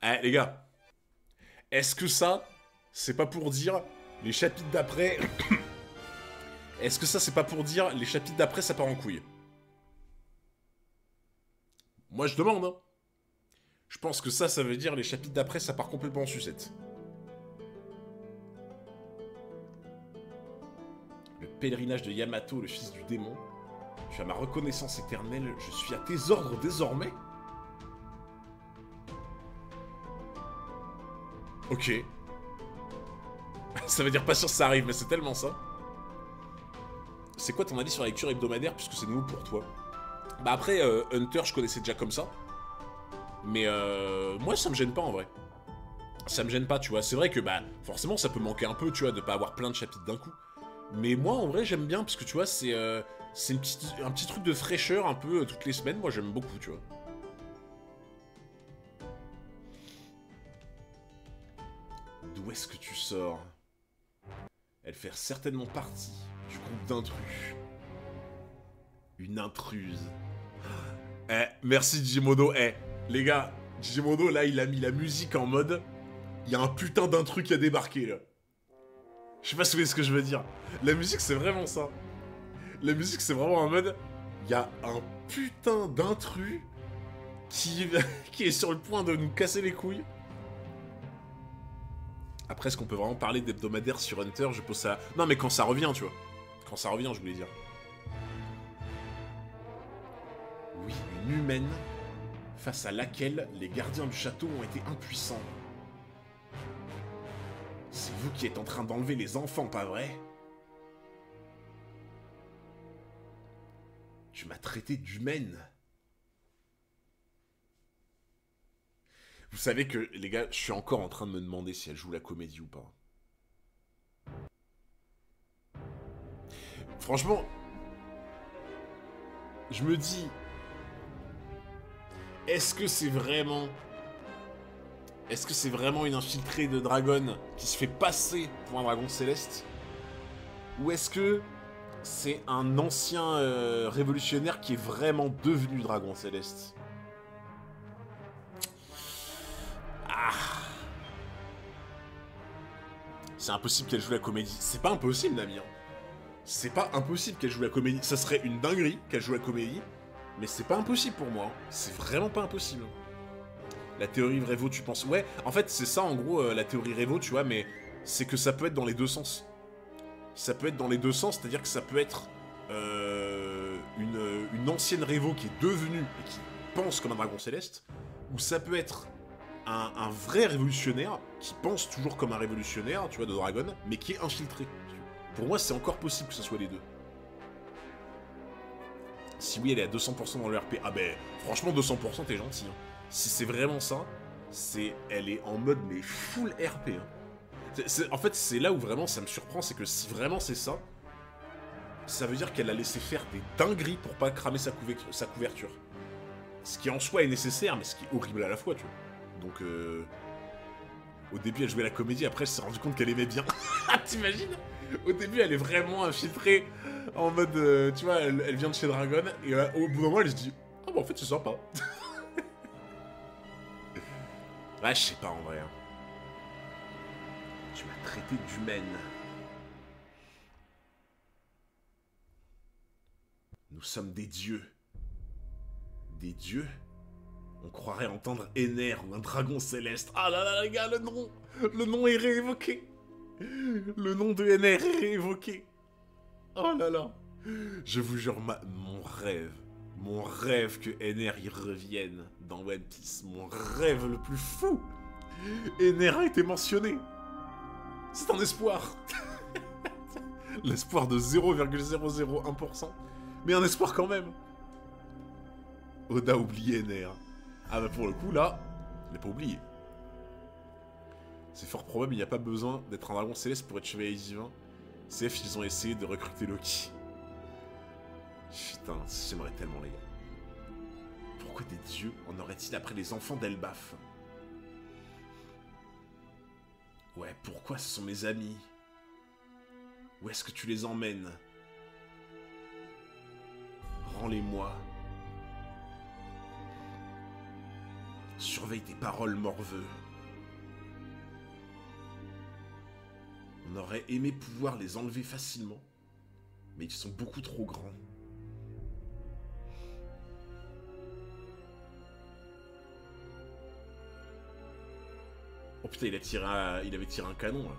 Eh, les gars, est-ce que ça, c'est pas pour dire les chapitres d'après... Est-ce que ça, c'est pas pour dire les chapitres d'après, ça part en couille? Moi, je demande, hein. Je pense que ça veut dire les chapitres d'après, ça part complètement en sucette. Le pèlerinage de Yamato, le fils du démon. Tu as ma reconnaissance éternelle, je suis à tes ordres désormais. Ok. Ça veut dire pas sûr que ça arrive, mais c'est tellement ça. C'est quoi ton avis sur la lecture hebdomadaire, puisque c'est nouveau pour toi? Bah après, Hunter, je connaissais déjà comme ça. Mais moi, ça me gêne pas en vrai. Ça me gêne pas, tu vois. C'est vrai que, bah, forcément, ça peut manquer un peu, tu vois, de pas avoir plein de chapitres d'un coup. Mais moi, en vrai, j'aime bien, parce que, tu vois, c'est un petit truc de fraîcheur, un peu, toutes les semaines. Moi, j'aime beaucoup, tu vois. D'où est-ce que tu sors? Elle fait certainement partie du groupe d'intrus. Une intruse. Eh, merci Digimodo. Eh, les gars, Digimodo, là, il a mis la musique en mode... Il y a un putain d'intrus qui a débarqué, là. Je sais pas si vous voyez ce que je veux dire. La musique, c'est vraiment ça. La musique, c'est vraiment en mode... Il y a un putain d'intrus qui... qui est sur le point de nous casser les couilles. Après, est-ce qu'on peut vraiment parler d'hebdomadaire sur Hunter? Je pose ça... Non, mais quand ça revient, tu vois. Quand ça revient, je voulais dire. Oui, une humaine face à laquelle les gardiens du château ont été impuissants. C'est vous qui êtes en train d'enlever les enfants, pas vrai? Tu m'as traité d'humaine. Vous savez que, les gars, je suis encore en train de me demander si elle joue la comédie ou pas. Franchement, je me dis... Est-ce que c'est vraiment... Est-ce que c'est vraiment une infiltrée de dragon qui se fait passer pour un dragon céleste? Ou est-ce que c'est un ancien révolutionnaire qui est vraiment devenu dragon céleste? Ah, c'est impossible qu'elle joue la comédie. C'est pas impossible, Nami. Hein. C'est pas impossible qu'elle joue la comédie. Ça serait une dinguerie qu'elle joue la comédie. Mais c'est pas impossible pour moi. C'est vraiment pas impossible. La théorie Révo, tu penses... Ouais, en fait, c'est ça, en gros, la théorie Révo, tu vois, mais c'est que ça peut être dans les deux sens. Ça peut être dans les deux sens, c'est-à-dire que ça peut être une ancienne Révo qui est devenue et qui pense comme un dragon céleste, ou ça peut être un vrai révolutionnaire qui pense toujours comme un révolutionnaire, tu vois, de dragon, mais qui est infiltré. Pour moi, c'est encore possible que ce soit les deux. Si oui, elle est à 200% dans le RP, ah ben, franchement, 200%, t'es gentil. Hein. Si c'est vraiment ça, elle est en mode, mais full RP. Hein. En fait, c'est là où vraiment ça me surprend, c'est que si vraiment c'est ça, ça veut dire qu'elle a laissé faire des dingueries pour pas cramer sa couverture. Ce qui en soi est nécessaire, mais ce qui est horrible à la fois, tu vois. Donc, au début, elle jouait la comédie, après, elle s'est rendu compte qu'elle aimait bien. T'imagines? Au début, elle est vraiment infiltrée, en mode, tu vois, elle vient de chez Dragon, et au bout d'un moment, elle se dit, ah bah en fait, c'est sympa. Ouais, je sais pas, en vrai. Hein. Tu m'as traité d'humaine. Nous sommes des dieux. Des dieux? On croirait entendre Ener ou un dragon céleste. Ah là là, les gars, le nom! Le nom est réévoqué! Le nom de Ener est réévoqué! Oh là là! Je vous jure, mon rêve que Ener y revienne dans One Piece, mon rêve le plus fou! Ener a été mentionné! C'est un espoir! L'espoir de 0,001%. Mais un espoir quand même! Oda a oublié Ener. Ah bah pour le coup, là, il l'a pas oublié. C'est fort probable, il n'y a pas besoin d'être un dragon céleste pour être chevalier divin. CF, ils ont essayé de recruter Loki. Putain, j'aimerais tellement, les gars. Pourquoi des dieux en auraient-ils après les enfants d'Elbaf? Ouais, pourquoi ce sont mes amis? Où est-ce que tu les emmènes? Rends-les-moi. Surveille tes paroles, morveux. On aurait aimé pouvoir les enlever facilement, mais ils sont beaucoup trop grands. Oh putain, il avait tiré un canon, là.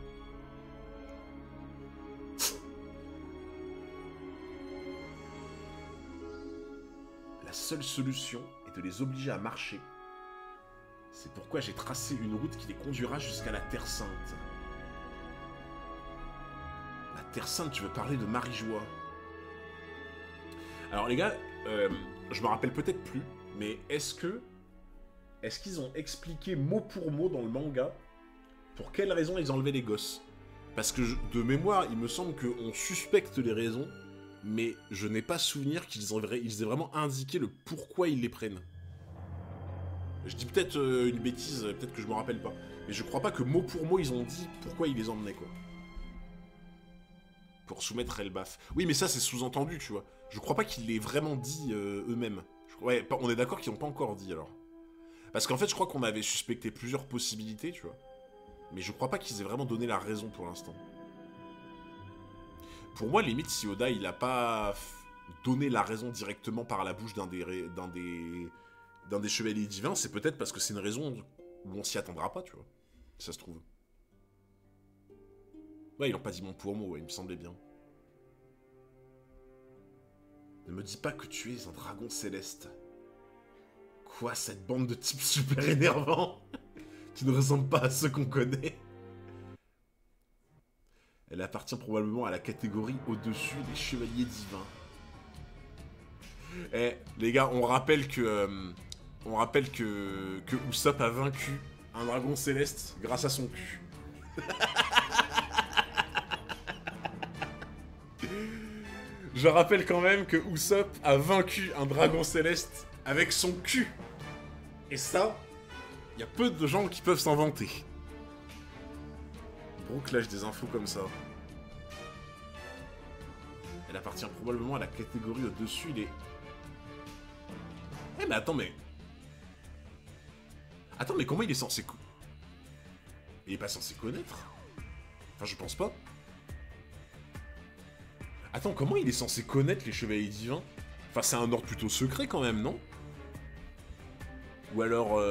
La seule solution est de les obliger à marcher. C'est pourquoi j'ai tracé une route qui les conduira jusqu'à la Terre Sainte. La Terre Sainte, tu veux parler de Marie-Joie? Alors les gars, je me rappelle peut-être plus, mais est-ce qu'ils ont expliqué mot pour mot dans le manga pour quelles raisons ils enlevaient les gosses? Parce que de mémoire, il me semble qu'on suspecte les raisons, mais je n'ai pas souvenir qu'ils aient vraiment indiqué le pourquoi ils les prennent. Je dis peut-être une bêtise, peut-être que je me rappelle pas. Mais je crois pas que mot pour mot ils ont dit pourquoi ils les emmenaient, quoi. Pour soumettre Elbaf. Oui, mais ça c'est sous-entendu, tu vois. Je crois pas qu'ils l'aient vraiment dit eux-mêmes. Ouais, on est d'accord qu'ils n'ont pas encore dit, alors. Parce qu'en fait, je crois qu'on avait suspecté plusieurs possibilités, tu vois. Mais je crois pas qu'ils aient vraiment donné la raison pour l'instant. Pour moi, limite, si Oda, il a pas donné la raison directement par la bouche d'un des chevaliers divins, c'est peut-être parce que c'est une raison où on s'y attendra pas, tu vois. Si ça se trouve. Ouais, ils l'ont pas dit mot pour mot, ouais, il me semblait bien. Ne me dis pas que tu es un dragon céleste. Quoi, cette bande de types super énervants qui ne ressemblent pas à ceux qu'on connaît? Elle appartient probablement à la catégorie au-dessus des chevaliers divins. Eh, les gars, on rappelle que Usopp a vaincu un dragon céleste grâce à son cul. Je rappelle quand même que Usopp a vaincu un dragon céleste avec son cul. Et ça, il y a peu de gens qui peuvent s'en vanter. Brook lâche des infos comme ça. Elle appartient probablement à la catégorie au-dessus des... Eh mais attends, mais... Attends, mais comment il est censé... Il est pas censé connaître? Enfin, je pense pas. Attends, comment il est censé connaître les chevaliers divins? Enfin, c'est un ordre plutôt secret quand même, non? Ou alors...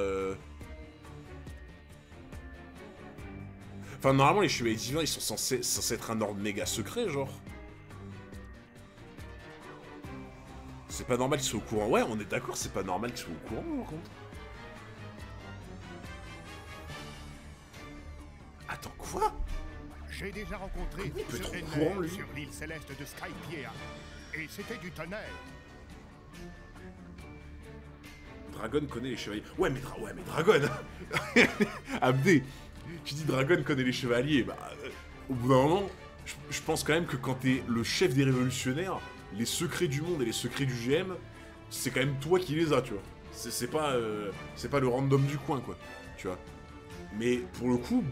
Enfin, normalement, les chevaliers divins, ils sont censés être un ordre méga secret, genre. C'est pas normal qu'ils soient au courant. Ouais, on est d'accord, c'est pas normal qu'ils soient au courant, par contre. Attends, quoi? J'ai déjà rencontré ce Enel sur l'île céleste de Skypiea, et c'était du tonnerre. Dragon connaît les chevaliers. Ouais, mais Dragon. Abdé, tu dis Dragon connaît les chevaliers. Bah, au bout d'un moment, je pense quand même que quand t'es le chef des révolutionnaires, les secrets du monde et les secrets du GM, c'est quand même toi qui les as, tu vois. C'est pas le random du coin, quoi. Tu vois. Mais pour le coup,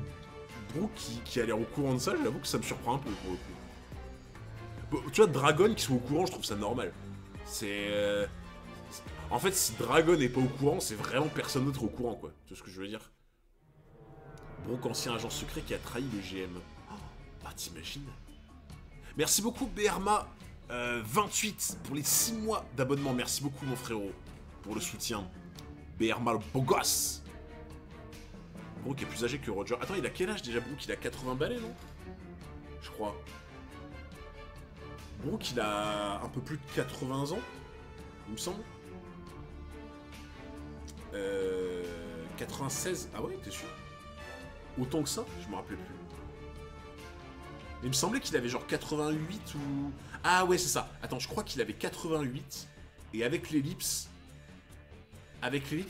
Brook qui a l'air au courant de ça, j'avoue que ça me surprend un peu, pour le coup. Tu vois, Dragon qui soit au courant, je trouve ça normal. C'est... En fait, si Dragon n'est pas au courant, c'est vraiment personne d'autre au courant, quoi. Tu vois ce que je veux dire? Brook, ancien agent secret qui a trahi le GM. Oh, bah, t'imagines? Merci beaucoup, Berma. 28 pour les 6 mois d'abonnement. Merci beaucoup, mon frérot, pour le soutien. Berma, le beau gosse. Brook est plus âgé que Roger. Attends, il a quel âge déjà, Brook? Il a 80 balais, non? Je crois. Brook, il a un peu plus de 80 ans, il me semble. 96. Ah ouais, t'es sûr? Autant que ça? Je me rappelais plus. Il me semblait qu'il avait genre 88 ou... Ah ouais, c'est ça. Attends, je crois qu'il avait 88. Et avec l'ellipse...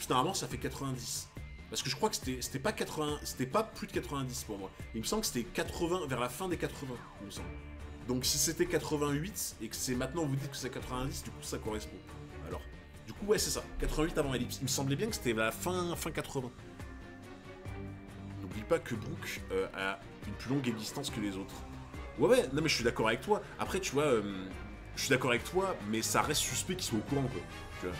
normalement, ça fait 90. Parce que je crois que c'était pas 80... C'était pas plus de 90 pour moi. Il me semble que c'était 80, vers la fin des 80, il me semble. Donc si c'était 88, et que c'est maintenant vous dites que c'est 90, du coup ça correspond. Alors, du coup, ouais, c'est ça. 88 avant ellipse. Il me semblait bien que c'était la fin 80. N'oublie pas que Brook a une plus longue existence que les autres. Ouais, non mais je suis d'accord avec toi. Après, tu vois, je suis d'accord avec toi, mais ça reste suspect qu'ils soient au courant, quoi. Tu vois.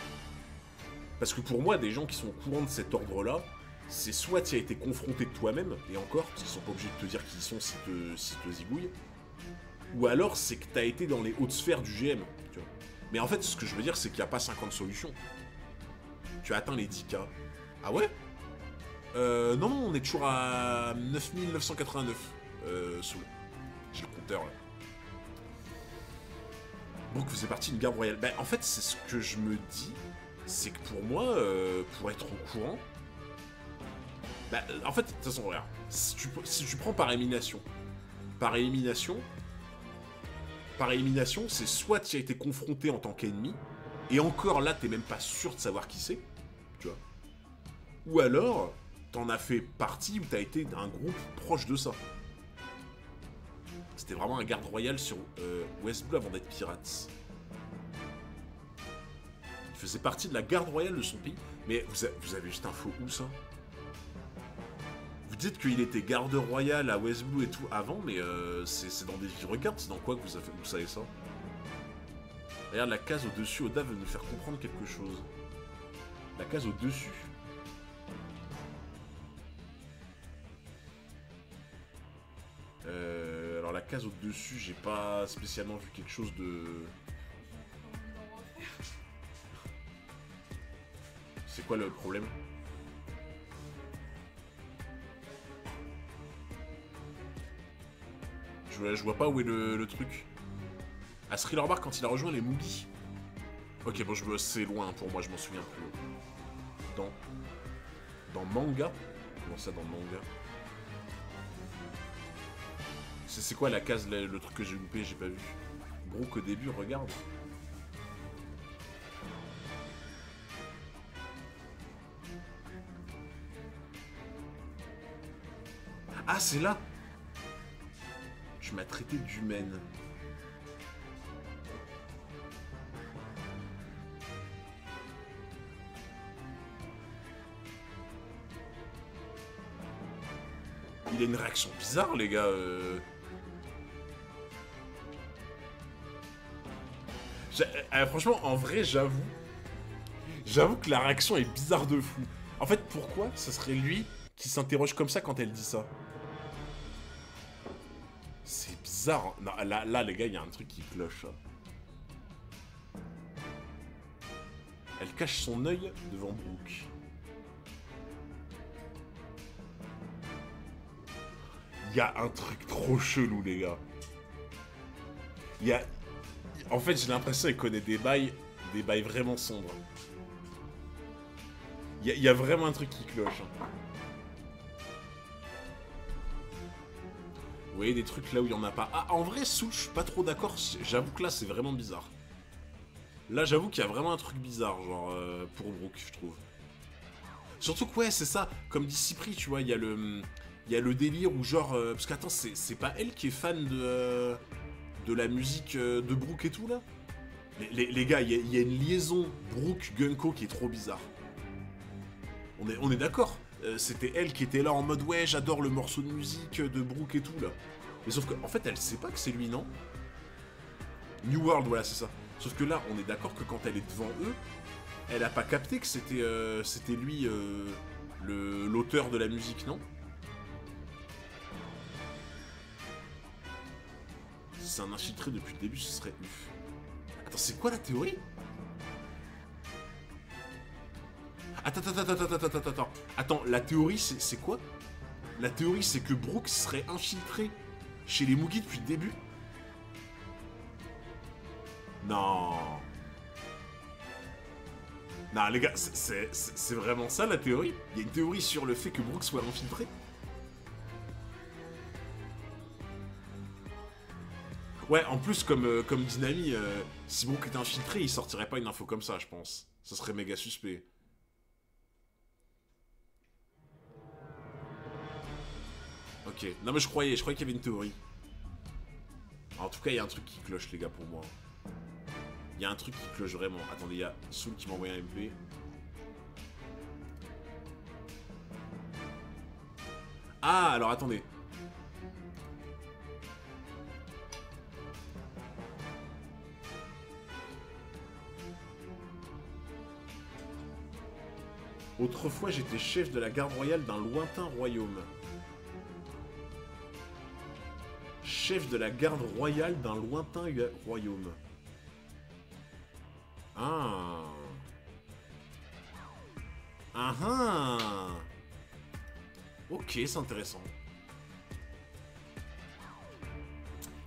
Parce que pour moi, des gens qui sont au courant de cet ordre-là, c'est soit tu as été confronté de toi-même, et encore, parce qu'ils sont pas obligés de te dire qui ils sont si te zigouillent, ou alors c'est que tu as été dans les hautes sphères du GM. Tu vois. Mais en fait, ce que je veux dire, c'est qu'il n'y a pas 50 solutions. Tu as atteint les 10K. Ah ouais non, on est toujours à 9989 sous. J'ai le compteur là. Brook faisait partie d'une garde royale. Bah, en fait, c'est ce que je me dis, c'est que pour moi, pour être au courant, bah, en fait, de toute façon, regarde, si tu prends par élimination, c'est soit tu as été confronté en tant qu'ennemi, et encore là, t'es même pas sûr de savoir qui c'est, tu vois. Ou alors, t'en as fait partie ou t'as été d'un groupe proche de ça. C'était vraiment un garde royal sur West Blue avant d'être pirates. Il faisait partie de la garde royale de son pays. Mais vous avez juste info où ça? Vous dites qu'il était garde royal à West Blue et tout avant, mais c'est dans des regards, c'est dans quoi que vous savez ça? Regarde, la case au-dessus, Oda veut nous faire comprendre quelque chose. La case au-dessus. Alors la case au-dessus, j'ai pas spécialement vu quelque chose de... C'est quoi le problème? Je vois pas où est le truc. À Thriller Bark quand il a rejoint les Mugi. Ok, bon, c'est loin pour moi, je m'en souviens plus. Dans manga? Comment ça, dans manga? C'est quoi la case, le truc que j'ai loupé, j'ai pas vu. Brook au début, regarde. Ah, c'est là! Tu m'as traité d'humaine. Il a une réaction bizarre, les gars. Franchement, en vrai, j'avoue que la réaction est bizarre de fou. En fait, pourquoi ce serait lui qui s'interroge comme ça quand elle dit ça? C'est bizarre. Hein. Non, là, les gars, il y a un truc qui cloche. Elle cache son œil devant Brook. Il y a un truc trop chelou, les gars. Il y a... En fait, j'ai l'impression qu'elle connaît des bails vraiment sombres. Il y a vraiment un truc qui cloche. Vous voyez des trucs là où il n'y en a pas. Ah, en vrai, Soul, je suis pas trop d'accord. J'avoue que là, c'est vraiment bizarre. Là, j'avoue qu'il y a vraiment un truc bizarre, genre, pour Brook, je trouve. Surtout que, ouais, c'est ça. Comme dit Cypri, tu vois, il y a le délire où, genre... parce qu'attends, c'est pas elle qui est fan de la musique de Brook et tout, là? Les gars, il y a une liaison Brook-Gunko qui est trop bizarre. On est d'accord. C'était elle qui était là en mode ouais, j'adore le morceau de musique de Brook et tout là. Mais sauf qu'en fait, elle sait pas que c'est lui, non? New World, voilà, c'est ça. Sauf que là, on est d'accord que quand elle est devant eux, elle a pas capté que c'était lui l'auteur de la musique, non? Si c'est un infiltré depuis le début, ce serait ouf. Attends, c'est quoi la théorie? Attends, la théorie, c'est quoi? La théorie, c'est que Brook serait infiltré chez les Mugi depuis le début? Non. Non, les gars, c'est vraiment ça, la théorie? Il y a une théorie sur le fait que Brook soit infiltré? Ouais, en plus, comme dit Nami, si Brook était infiltré, il sortirait pas une info comme ça, je pense. Ça serait méga suspect. Ok. Non mais je croyais qu'il y avait une théorie. En tout cas, il y a un truc qui cloche, les gars, pour moi. Il y a un truc qui cloche vraiment. Attendez, il y a Soul qui m'a envoyé un MP. Ah, alors attendez. Autrefois, j'étais chef de la garde royale d'un lointain royaume. Chef de la garde royale d'un lointain royaume. Ah. Ah ah. Ok, c'est intéressant.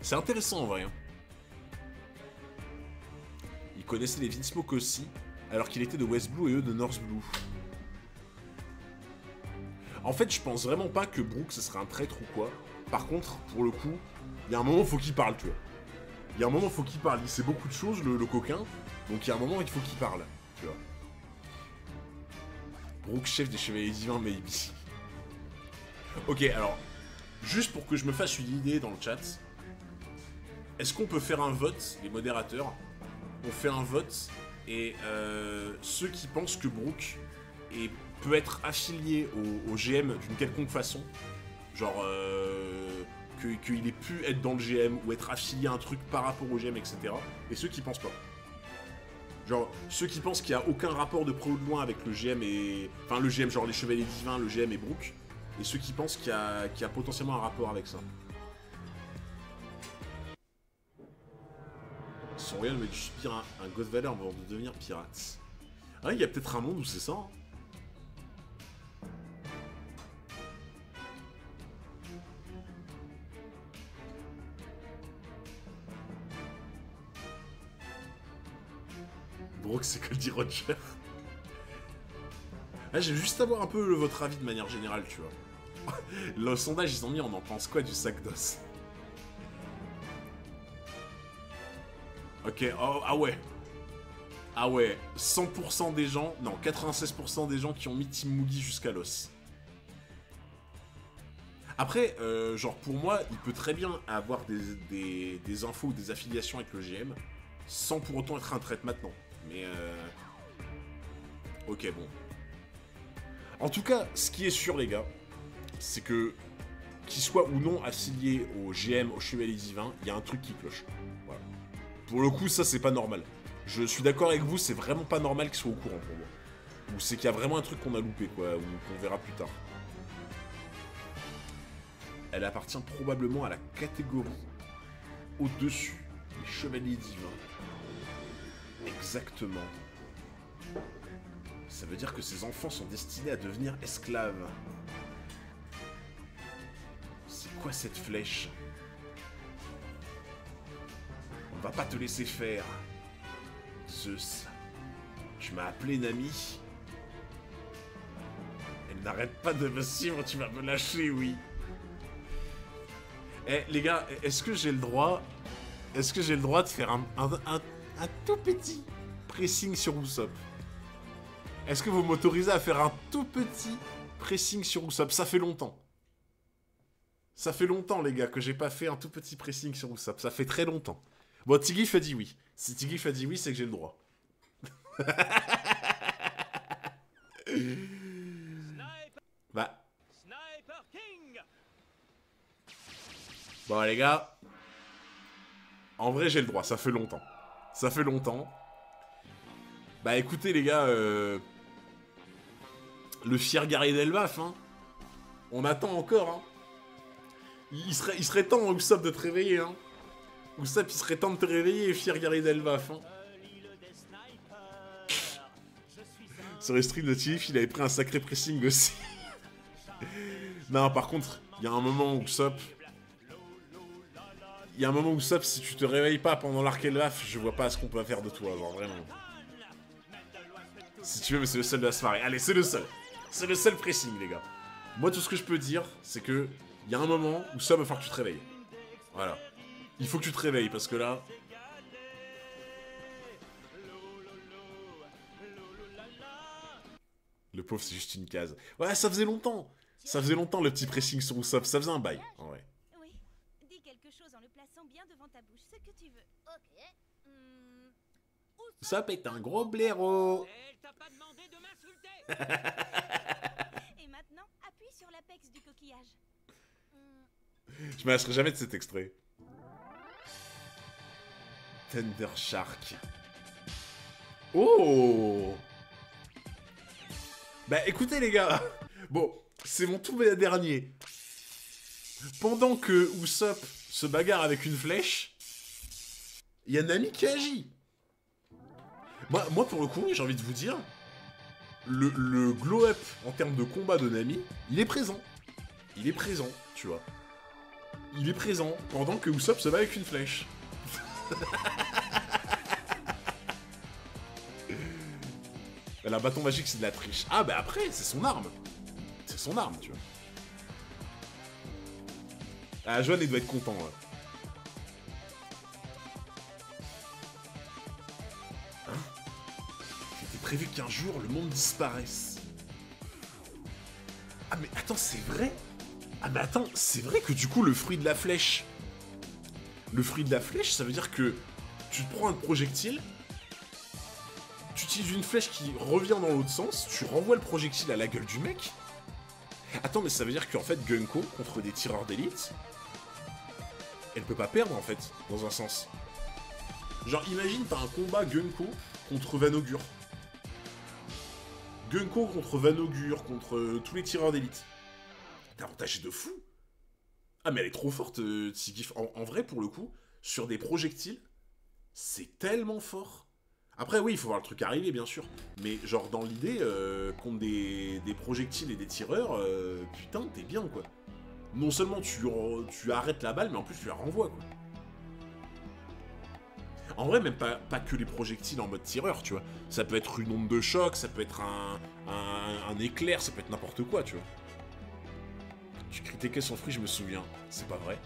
C'est intéressant en vrai. Hein. Il connaissait les Vinsmoke aussi, alors qu'il était de West Blue et eux de North Blue. En fait, je pense vraiment pas que Brooke, ce serait un traître ou quoi. Par contre, pour le coup, il y a un moment, faut qu'il parle, tu vois. Il y a un moment, faut qu'il parle. Il sait beaucoup de choses, le coquin. Donc il y a un moment, il faut qu'il parle, tu vois. Brooke, chef des Chevaliers Divins, maybe. Ok, alors, juste pour que je me fasse une idée dans le chat, est-ce qu'on peut faire un vote, les modérateurs? On fait un vote, et ceux qui pensent que Brooke peut être affilié au GM d'une quelconque façon, genre qu'il ait pu être dans le GM ou être affilié à un truc par rapport au GM, etc. Et ceux qui pensent pas. Genre, ceux qui pensent qu'il n'y a aucun rapport de près ou de loin avec le GM et... Enfin, le GM, genre les Chevaliers Divins, le GM et Brooke. Et ceux qui pensent qu'il y a potentiellement un rapport avec ça. Son royal mais du subir un God Valor avant de devenir pirate. Ah, il y a peut-être un monde où c'est ça, hein. Brooke, c'est que le dit Roger. Ah, j'ai juste à voir un peu votre avis de manière générale, tu vois. Le sondage, ils ont mis, on en pense quoi du sac d'os? Ok, oh, ah ouais. Ah ouais, 100% des gens, non, 96% des gens qui ont mis Team Mugi jusqu'à l'os. Après, genre pour moi, il peut très bien avoir des infos ou des affiliations avec le GM, sans pour autant être un traître maintenant. Mais ok, bon. En tout cas, ce qui est sûr, les gars, c'est que, qu'il soit ou non affilié au GM, au Chevalier Divin, il y a un truc qui cloche. Voilà. Pour le coup, ça, c'est pas normal. Je suis d'accord avec vous, c'est vraiment pas normal qu'il soit au courant pour moi. Ou c'est qu'il y a vraiment un truc qu'on a loupé, quoi, ou qu'on verra plus tard. Elle appartient probablement à la catégorie au-dessus, les Chevaliers Divins. Exactement. Ça veut dire que ces enfants sont destinés à devenir esclaves. C'est quoi cette flèche? On va pas te laisser faire. Zeus, tu m'as appelé Nami. Elle n'arrête pas de me suivre, tu vas me lâcher, oui. Eh, les gars, est-ce que j'ai le droit... Est-ce que j'ai le droit de faire un tout petit pressing sur Usopp? Est-ce que vous m'autorisez à faire un tout petit pressing sur Usopp? Ça fait longtemps. Ça fait longtemps, les gars, que j'ai pas fait un tout petit pressing sur Usopp. Ça fait très longtemps. Bon, Tigif a dit oui. Si Tigif a dit oui, c'est que j'ai le droit. Bah. Bon, les gars. En vrai, j'ai le droit. Ça fait longtemps. Ça fait longtemps. Bah, écoutez, les gars. Le fier guerrier d'Elbaf, hein. On attend encore, hein. Il serait temps, Usopp, de te réveiller, hein. Usopp, il serait temps de te réveiller, fier guerrier d'Elbaf, hein. Sur les streams de Tigif, il avait pris un sacré pressing aussi. Non, par contre, il y a un moment où Usopp... Il y a un moment où Usopp, si tu te réveilles pas pendant l'arc Elbaf, je vois pas ce qu'on peut faire de toi, genre, vraiment. Si tu veux, mais c'est le seul de la soirée. Allez, c'est le seul. C'est le seul pressing, les gars. Moi, tout ce que je peux dire, c'est que... Il y a un moment où Usopp, il va falloir que tu te réveilles. Voilà. Il faut que tu te réveilles, parce que là... Le pauvre, c'est juste une case. Ouais, ça faisait longtemps. Ça faisait longtemps, le petit pressing sur Usopp. Ça faisait un bail, en vrai. Oui, dis quelque chose en le plaçant bien devant ta bouche, ce que tu veux. Ok. Usopp est un gros blaireau. Elle t'a pas demandé de m'insulter. Et maintenant, appuie sur l'apex du coquillage. Je me lâcherai jamais de cet extrait. Thunder Shark. Oh! Bah écoutez les gars, bon, c'est mon tout dernier. Pendant que Usopp se bagarre avec une flèche, il y a Nami qui agit. Moi pour le coup, j'ai envie de vous dire, le glow-up en termes de combat de Nami, il est présent. Il est présent, tu vois. Il est présent pendant que Usopp se bat avec une flèche. Un bâton magique, c'est de la triche. Ah, bah après, c'est son arme. C'est son arme, tu vois. Ah, Joanne, il doit être content, ouais. Hein? C'était prévu qu'un jour, le monde disparaisse. Ah, mais attends, c'est vrai? Ah, mais attends, c'est vrai que du coup, le fruit de la flèche... Le fruit de la flèche, ça veut dire que tu te prends un projectile... Tu utilises une flèche qui revient dans l'autre sens, tu renvoies le projectile à la gueule du mec. Attends, mais ça veut dire qu'en fait, Gunko, contre des tireurs d'élite, elle peut pas perdre, en fait, dans un sens. Genre, imagine, t'as un combat Gunko contre Vanogur. Gunko contre Vanogur, contre tous les tireurs d'élite. T'es avantagé de fou. Ah, mais elle est trop forte, Tsigif. En vrai, pour le coup, sur des projectiles, c'est tellement fort. Après, oui, il faut voir le truc arriver, bien sûr. Mais genre, dans l'idée, contre des projectiles et des tireurs, putain, t'es bien, quoi. Non seulement tu arrêtes la balle, mais en plus, tu la renvoies, quoi. En vrai, même pas que les projectiles en mode tireur, tu vois. Ça peut être une onde de choc, ça peut être un éclair, ça peut être n'importe quoi, tu vois. Tu critiquais son fruit, je me souviens. C'est pas vrai.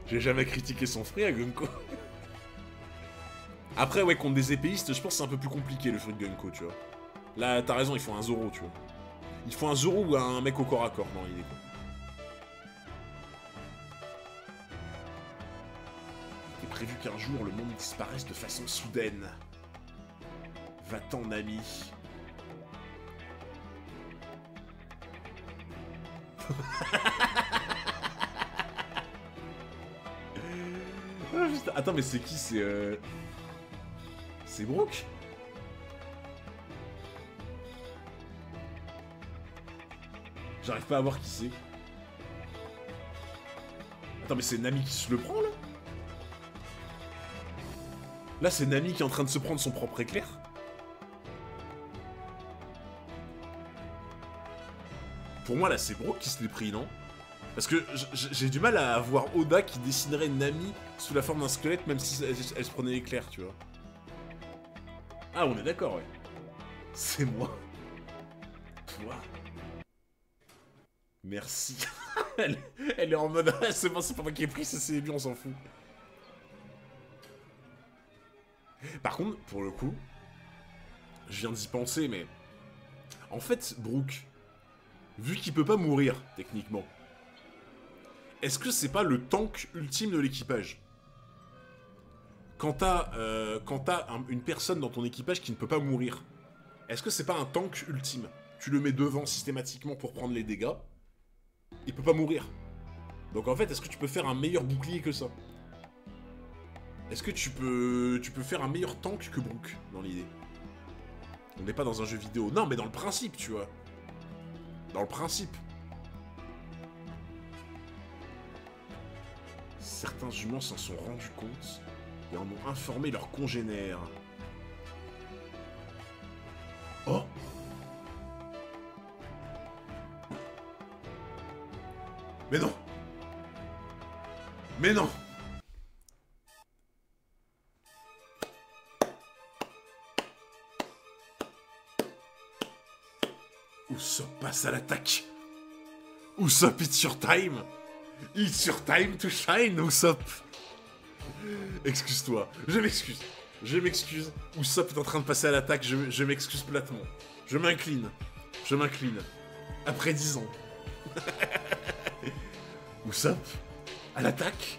J'ai jamais critiqué son fruit à Gunko. Après, ouais, contre des épéistes, je pense que c'est un peu plus compliqué, le fruit de Gunko, tu vois. Là, t'as raison, il faut un Zoro, tu vois. Il faut un Zoro ou un mec au corps à corps, dans l'idée, quoi. Il est prévu qu'un jour, le monde disparaisse de façon soudaine. Va-t'en, Nami. Attends, mais c'est qui? C'est Brook? J'arrive pas à voir qui c'est. Attends, mais c'est Nami qui se le prend, là? Là, c'est Nami qui est en train de se prendre son propre éclair? Pour moi, là, c'est Brook qui se l'est pris, non? Parce que j'ai du mal à voir Oda qui dessinerait Nami sous la forme d'un squelette, même si elle se prenait l'éclair, tu vois. Ah, on est d'accord, ouais. C'est moi. Toi. Merci. elle est en mode... c'est bon, c'est pas moi qui ai pris, c'est lui, on s'en fout. Par contre, pour le coup, je viens d'y penser, mais... En fait, Brook, vu qu'il peut pas mourir, techniquement, est-ce que c'est pas le tank ultime de l'équipage? Quand t'as une personne dans ton équipage qui ne peut pas mourir, est-ce que c'est pas un tank ultime? Tu le mets devant systématiquement pour prendre les dégâts, il peut pas mourir. Donc en fait, est-ce que tu peux faire un meilleur bouclier que ça? Est-ce que tu peux faire un meilleur tank que Brook, dans l'idée? On n'est pas dans un jeu vidéo. Non, mais dans le principe, tu vois. Dans le principe. Certains humains s'en sont rendus compte et en ont informé leurs congénères. Oh! Mais non! Mais non! Usopp passe à l'attaque! Usopp, it's your time! It's your time to shine, Usopp! Excuse-toi, je m'excuse. Je m'excuse. Usopp est en train de passer à l'attaque, je m'excuse platement. Je m'incline. Je m'incline. Après 10 ans. Usopp, à l'attaque.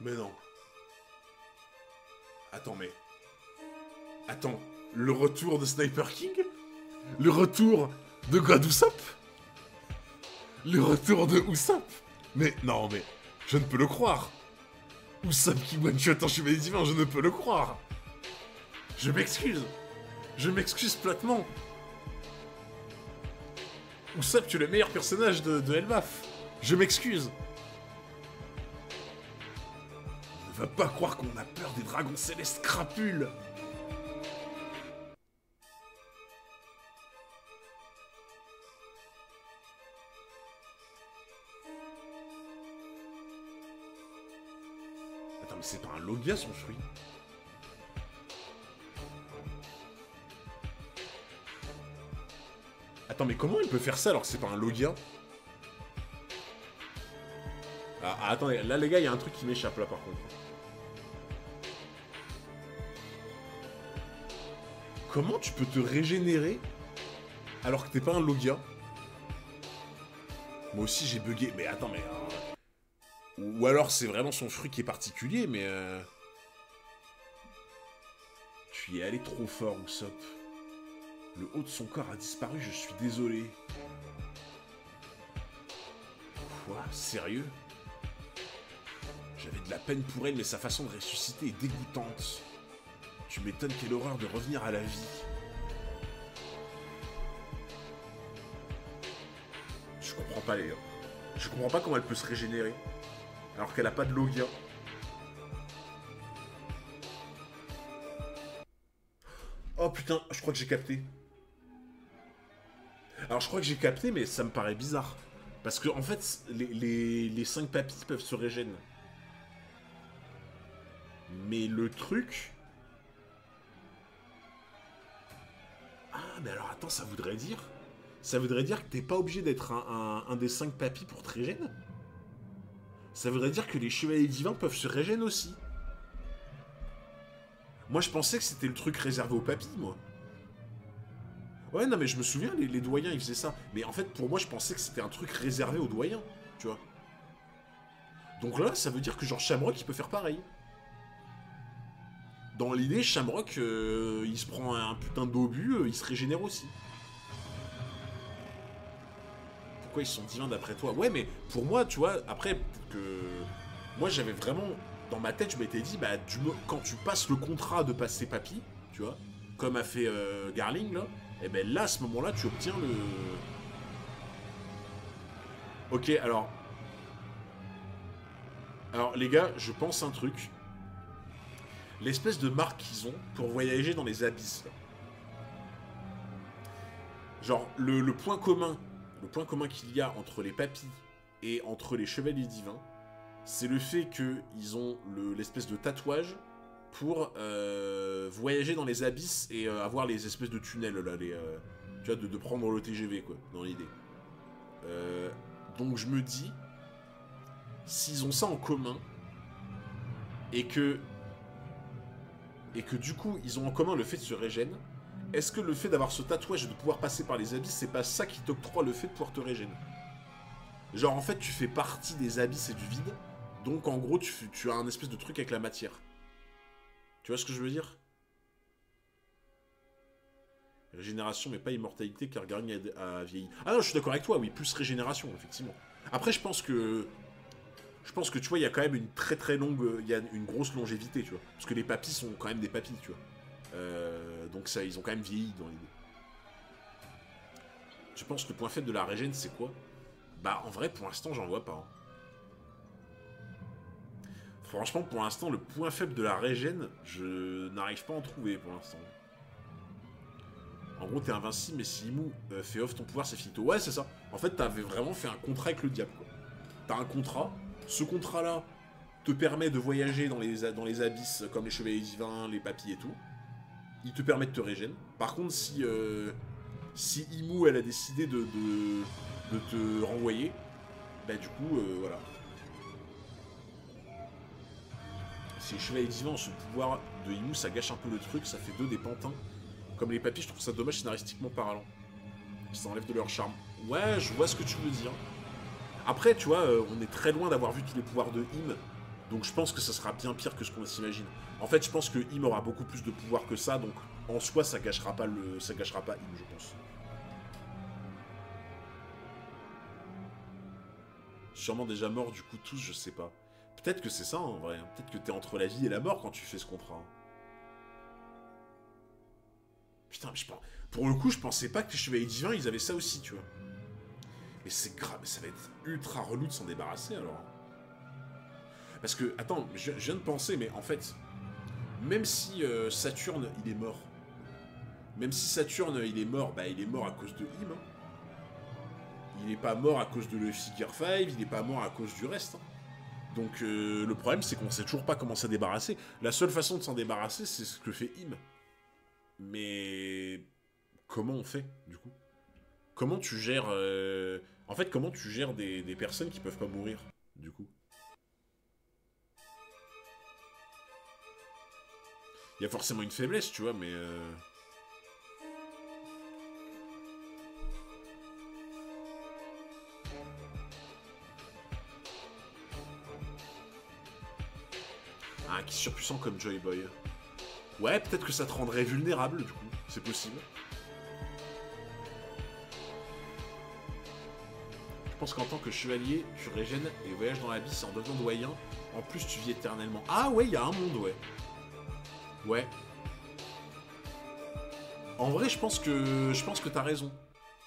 Mais non. Attends, mais... Attends, le retour de Sniper King? Le retour de God Usopp? Le retour de Usopp? Mais non, mais je ne peux le croire. Usopp qui one-shot un chevalier divin, je ne peux le croire. Je m'excuse. Je m'excuse platement. Usopp, tu es le meilleur personnage de Elbaf. Je m'excuse. On ne va pas croire qu'on a peur des dragons célestes crapules. Attends, mais c'est pas un Logia son fruit? Attends, mais comment il peut faire ça alors que c'est pas un Logia? Ah, attendez, là les gars, il y a un truc qui m'échappe là par contre. Comment tu peux te régénérer alors que t'es pas un Logia? Moi aussi j'ai bugué, mais attends, mais... Ou alors c'est vraiment son fruit qui est particulier, mais... Tu y es allé trop fort, Usopp. Le haut de son corps a disparu, je suis désolé. Quoi? Sérieux? J'avais de la peine pour elle, mais sa façon de ressusciter est dégoûtante. Tu m'étonnes, quelle horreur de revenir à la vie. Je comprends pas, les gars. Je comprends pas comment elle peut se régénérer. Alors qu'elle a pas de Logia. Oh putain, je crois que j'ai capté. Alors je crois que j'ai capté, mais ça me paraît bizarre. Parce que en fait, les 5 papilles peuvent se régénérer. Mais le truc... Ah, mais alors attends, ça voudrait dire... Ça voudrait dire que t'es pas obligé d'être un des 5 papilles pour te régénérer. Ça voudrait dire que les chevaliers divins peuvent se régénérer aussi. Moi, je pensais que c'était le truc réservé aux papilles, moi. Ouais, non, mais je me souviens, les doyens, ils faisaient ça. Mais en fait, pour moi, je pensais que c'était un truc réservé aux doyens, tu vois. Donc là, ça veut dire que genre Shamrock, il peut faire pareil. Dans l'idée, Shamrock, il se prend un putain d'obus, il se régénère aussi. Pourquoi ils sont divins d'après toi? Ouais, mais pour moi, tu vois, après, que... Moi, j'avais vraiment... Dans ma tête, je m'étais dit, bah, quand tu passes le contrat de passer papy, tu vois, comme a fait Garling, là, et ben là, à ce moment-là, tu obtiens le... Ok, alors... Alors, les gars, je pense un truc. L'espèce de marque qu'ils ont pour voyager dans les abysses, là. Genre, le point commun qu'il y a entre les papilles et entre les chevaliers divins, c'est le fait qu'ils ont l'espèce de tatouage pour voyager dans les abysses et avoir les espèces de tunnels, là, tu vois, de prendre le TGV, quoi, dans l'idée. Donc je me dis, s'ils ont ça en commun, et que du coup, ils ont en commun le fait de se régénérer, est-ce que le fait d'avoir ce tatouage et de pouvoir passer par les abysses, c'est pas ça qui t'octroie le fait de pouvoir te régénérer? Genre, en fait, tu fais partie des abysses et du vide, donc en gros, tu as un espèce de truc avec la matière. Tu vois ce que je veux dire? Régénération, mais pas immortalité, car Garling a vieilli. Ah non, je suis d'accord avec toi, oui, plus régénération, effectivement. Après, je pense que, tu vois, il y a quand même une très très longue... Il y a une grosse longévité, tu vois. Parce que les papilles sont quand même des papilles, tu vois. Donc ça, ils ont quand même vieilli dans l'idée. Je pense que le point faible de la régène, c'est quoi? Bah, en vrai, pour l'instant, j'en vois pas. Hein. Franchement, pour l'instant, le point faible de la régène, je n'arrive pas à en trouver, pour l'instant. En gros, t'es invincible, mais si Imu fait off ton pouvoir, c'est finito. Ouais, c'est ça. En fait, t'avais vraiment fait un contrat avec le diable, quoi. T'as un contrat. Ce contrat-là te permet de voyager dans les abysses, comme les chevaliers divins, les papilles et tout. Il te permet de te régénérer. Par contre, si Imu, elle a décidé de te renvoyer, bah du coup, voilà. Si les chevaliers divins ont ce pouvoir de Imu, ça gâche un peu le truc, ça fait 2 des pantins. Comme les papilles, je trouve ça dommage scénaristiquement parlant. Ça enlève de leur charme. Ouais, je vois ce que tu veux dire. Après, tu vois, on est très loin d'avoir vu tous les pouvoirs de Im, donc je pense que ça sera bien pire que ce qu'on s'imagine. En fait, je pense que Im aura beaucoup plus de pouvoir que ça, donc en soi, ça gâchera pas Im, je pense. Sûrement déjà mort, du coup, tous, je sais pas. Peut-être que c'est ça, en vrai. Peut-être que t'es entre la vie et la mort quand tu fais ce contrat. Putain, mais pour le coup, je pensais pas que les Chevaliers Divins, ils avaient ça aussi, tu vois. Mais c'est grave, ça va être ultra relou de s'en débarrasser, alors. Parce que, attends, je viens de penser, mais en fait, même si Saturne, il est mort, même si Saturne, il est mort, bah, il est mort à cause de Im, hein. Il est pas mort à cause de le Figure 5, il est pas mort à cause du reste, hein. Donc, le problème, c'est qu'on sait toujours pas comment s'en débarrasser. La seule façon de s'en débarrasser, c'est ce que fait Im. Mais... comment on fait, du coup? Comment tu gères... En fait, comment tu gères des personnes qui peuvent pas mourir, du coup? Il y a forcément une faiblesse, tu vois, mais... Ah, qui est surpuissant comme Joy Boy. Ouais, peut-être que ça te rendrait vulnérable, du coup. C'est possible. Je pense qu'en tant que chevalier, tu régènes et voyages dans l'abysse en devenant doyen. En plus, tu vis éternellement. Ah ouais, il y a un monde, ouais. Ouais. En vrai, je pense que t'as raison.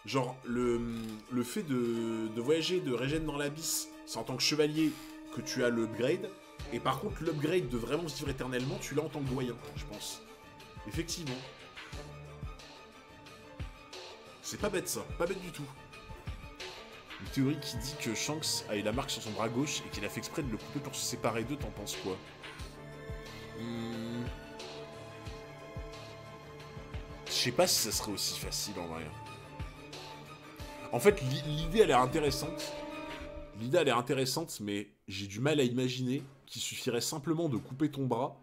Genre, le fait de voyager, de régène dans l'abysse, c'est en tant que chevalier que tu as l'upgrade. Et par contre, l'upgrade de vraiment vivre éternellement, tu l'as en tant que doyen, je pense. Effectivement. C'est pas bête, ça. Pas bête du tout. Une théorie qui dit que Shanks a eu la marque sur son bras gauche et qu'il a fait exprès de le couper pour se séparer d'eux, t'en penses quoi? Je sais pas si ça serait aussi facile, en vrai. En fait, l'idée a l'air intéressante. L'idée a l'air intéressante, mais j'ai du mal à imaginer qu'il suffirait simplement de couper ton bras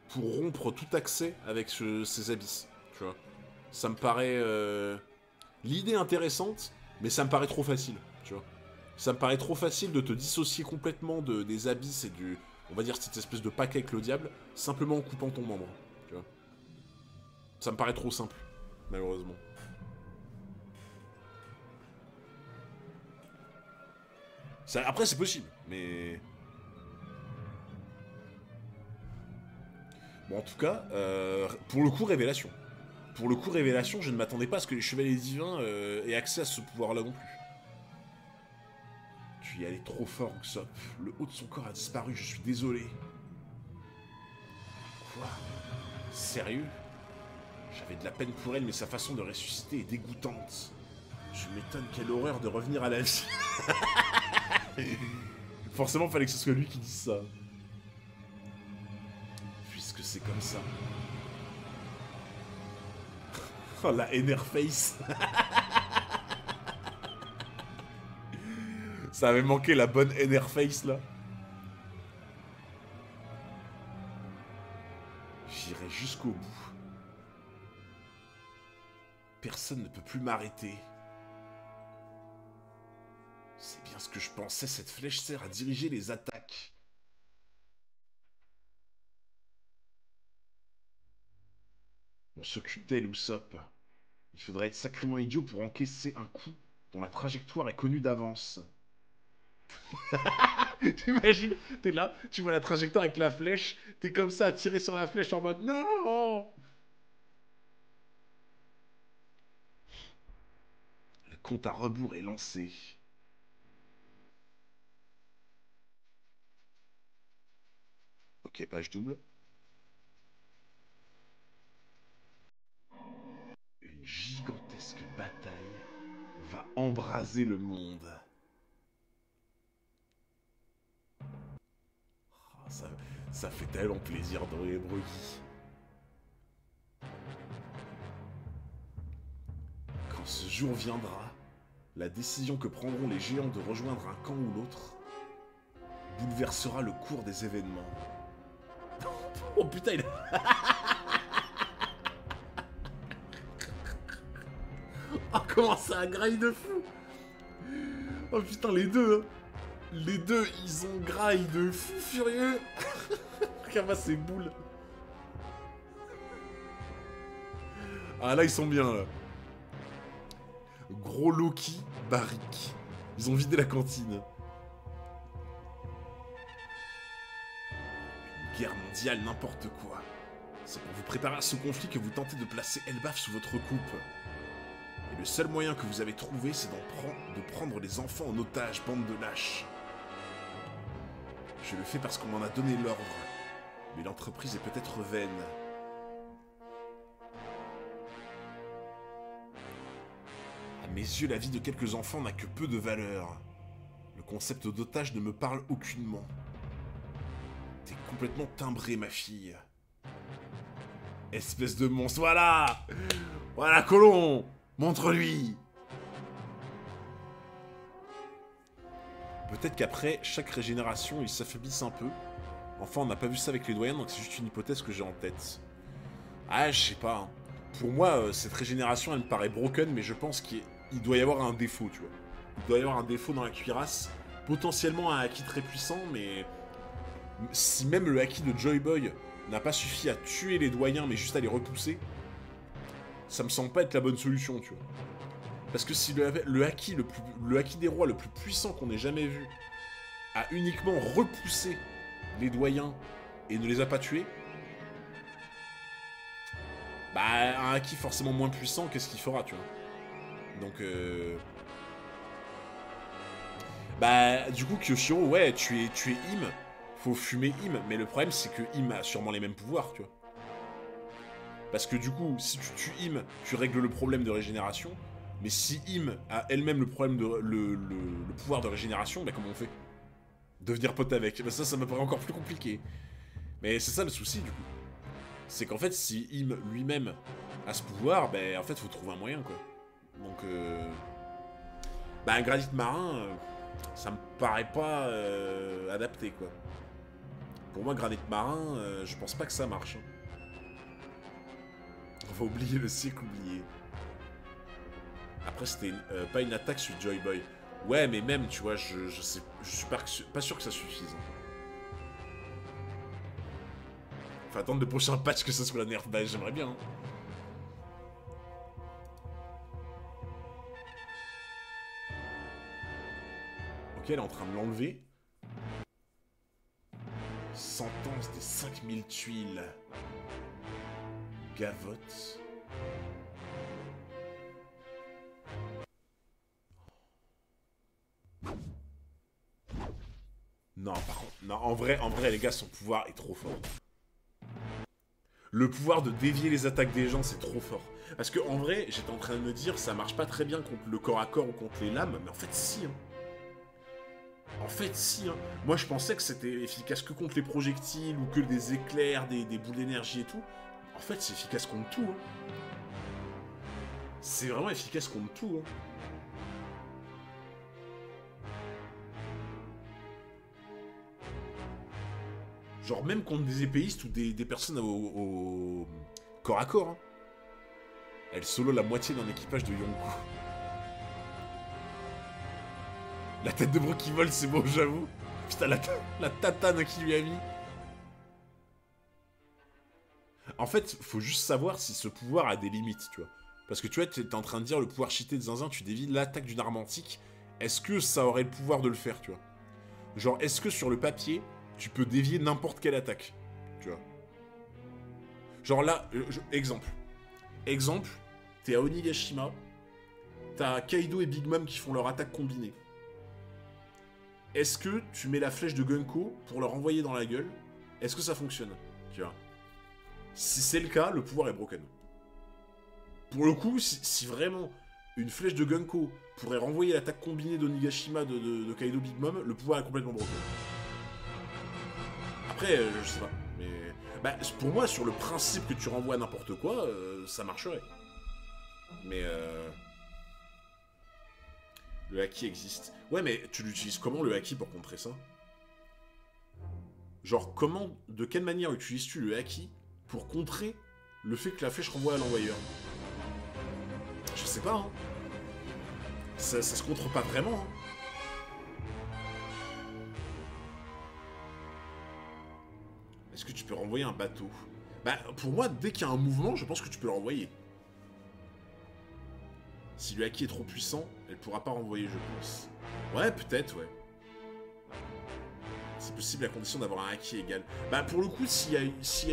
pour rompre tout accès avec ces abysses, tu vois. Ça me paraît... L'idée est intéressante, mais ça me paraît trop facile, tu vois. Ça me paraît trop facile de te dissocier complètement des abysses et du... On va dire cette espèce de paquet avec le diable, simplement en coupant ton membre, tu vois. Ça me paraît trop simple, malheureusement. Après, c'est possible, mais... Bon, en tout cas, pour le coup, révélation. Pour le coup, révélation, je ne m'attendais pas à ce que les Chevaliers Divins aient accès à ce pouvoir-là non plus. Tu y allais trop fort, Usopp. Le haut de son corps a disparu, je suis désolé. Quoi? Sérieux? J'avais de la peine pour elle, mais sa façon de ressusciter est dégoûtante. Je m'étonne, quelle horreur de revenir à la vie. Forcément, fallait que ce soit lui qui dise ça. Puisque c'est comme ça. Oh, la Enerface. Ça avait manqué la bonne Enerface, là. J'irai jusqu'au bout. Personne ne peut plus m'arrêter. C'est bien ce que je pensais, cette flèche sert à diriger les attaques. On s'occupe d'elle, Usopp. Il faudrait être sacrément idiot pour encaisser un coup dont la trajectoire est connue d'avance. T'imagines, t'es là, tu vois la trajectoire avec la flèche, t'es comme ça à tirer sur la flèche en mode non. Le compte à rebours est lancé. Ok, page double. Une gigantesque bataille va embraser le monde. Oh, ça fait tellement plaisir dans les brebis. Quand ce jour viendra, la décision que prendront les géants de rejoindre un camp ou l'autre bouleversera le cours des événements. Oh putain, il a... Oh, comment ça graille de fou. Oh putain, les deux, hein. Les deux, ils ont graille de fou furieux. Regarde-moi ces boules. Ah là, ils sont bien, là. Gros Loki, Barrick. Ils ont vidé la cantine. Une guerre mondiale, n'importe quoi. C'est pour vous préparer à ce conflit que vous tentez de placer Elbaf sous votre coupe. Et le seul moyen que vous avez trouvé, c'est de prendre les enfants en otage, bande de lâches. Je le fais parce qu'on m'en a donné l'ordre. Mais l'entreprise est peut-être vaine. À mes yeux, la vie de quelques enfants n'a que peu de valeur. Le concept d'otage ne me parle aucunement. T'es complètement timbré, ma fille. Espèce de monstre, voilà! Voilà, Colon! Montre-lui! Peut-être qu'après chaque régénération, ils s'affaiblissent un peu. Enfin, on n'a pas vu ça avec les doyens, donc c'est juste une hypothèse que j'ai en tête. Ah, je sais pas. Hein. Pour moi, cette régénération, elle me paraît broken, mais je pense qu'il doit y avoir un défaut, tu vois. Il doit y avoir un défaut dans la cuirasse. Potentiellement un haki très puissant, mais... Si même le haki de Joy Boy n'a pas suffi à tuer les doyens, mais juste à les repousser, ça me semble pas être la bonne solution, tu vois. Parce que si le haki des rois le plus puissant qu'on ait jamais vu a uniquement repoussé les doyens et ne les a pas tués, bah un haki forcément moins puissant, qu'est-ce qu'il fera, tu vois. Donc bah du coup Kyoshiro, ouais, tu es Im, faut fumer Im, mais le problème c'est que Im a sûrement les mêmes pouvoirs, tu vois. Parce que du coup, si tu tues Im, tu règles le problème de régénération. Mais si Im a elle-même le problème de le pouvoir de régénération, bah comment on fait? Devenir pote avec? Bah ça me paraît encore plus compliqué. Mais c'est ça le souci du coup. C'est qu'en fait, si Im lui-même a ce pouvoir, bah en fait faut trouver un moyen quoi. Donc bah un granit marin, ça me paraît pas adapté quoi. Pour moi, granit marin, je pense pas que ça marche. Hein. On va oublier le siècle oublié. Après, c'était pas une attaque sur Joy Boy. Ouais, mais même, tu vois, je suis pas sûr que ça suffise. Faut attendre le prochain patch que ça soit la nerf. Bah, j'aimerais bien. Hein. Ok, elle est en train de l'enlever. Sentence des 5000 tuiles. Gavotte. Non, par contre, non, en vrai, les gars, son pouvoir est trop fort. Le pouvoir de dévier les attaques des gens, c'est trop fort. Parce que, en vrai, j'étais en train de me dire, ça marche pas très bien contre le corps à corps ou contre les lames, mais en fait, si, hein. En fait, si, hein. Moi, je pensais que c'était efficace que contre les projectiles ou que des éclairs, des boules d'énergie et tout. En fait, c'est efficace contre tout, hein. C'est vraiment efficace contre tout, hein. Genre même contre des épéistes ou des personnes au corps à corps. Hein. Elle solo la moitié d'un équipage de Yonkou. La tête de bro qui vole, c'est beau, j'avoue. Putain, la tatane qu'il lui a mis. En fait, faut juste savoir si ce pouvoir a des limites, tu vois. Parce que tu vois, t'es en train de dire le pouvoir cheaté de Zinzin, tu dévies l'attaque d'une arme antique. Est-ce que ça aurait le pouvoir de le faire, tu vois? Genre, est-ce que sur le papier, tu peux dévier n'importe quelle attaque, tu vois. Genre là, exemple. Exemple, t'es à Onigashima, t'as Kaido et Big Mom qui font leur attaque combinée. Est-ce que tu mets la flèche de Gunko pour leur envoyer dans la gueule? Est-ce que ça fonctionne? Tu vois. Si c'est le cas, le pouvoir est broken. Pour le coup, si vraiment une flèche de Gunko pourrait renvoyer l'attaque combinée d'Onigashima de Kaido Big Mom, le pouvoir est complètement broken. Après, je sais pas, mais... Bah, pour moi, sur le principe que tu renvoies n'importe quoi, ça marcherait. Mais le haki existe. Ouais, mais tu l'utilises comment, le haki, pour contrer ça? Genre, comment, de quelle manière utilises-tu le haki pour contrer le fait que la flèche renvoie à l'envoyeur? Je sais pas, hein. Ça se contre pas vraiment, hein. Est-ce que tu peux renvoyer un bateau? Bah, pour moi, dès qu'il y a un mouvement, je pense que tu peux le renvoyer. Si le haki est trop puissant, elle pourra pas renvoyer, je pense. Ouais, peut-être, ouais. C'est possible à condition d'avoir un haki égal. Bah, pour le coup, s'il y a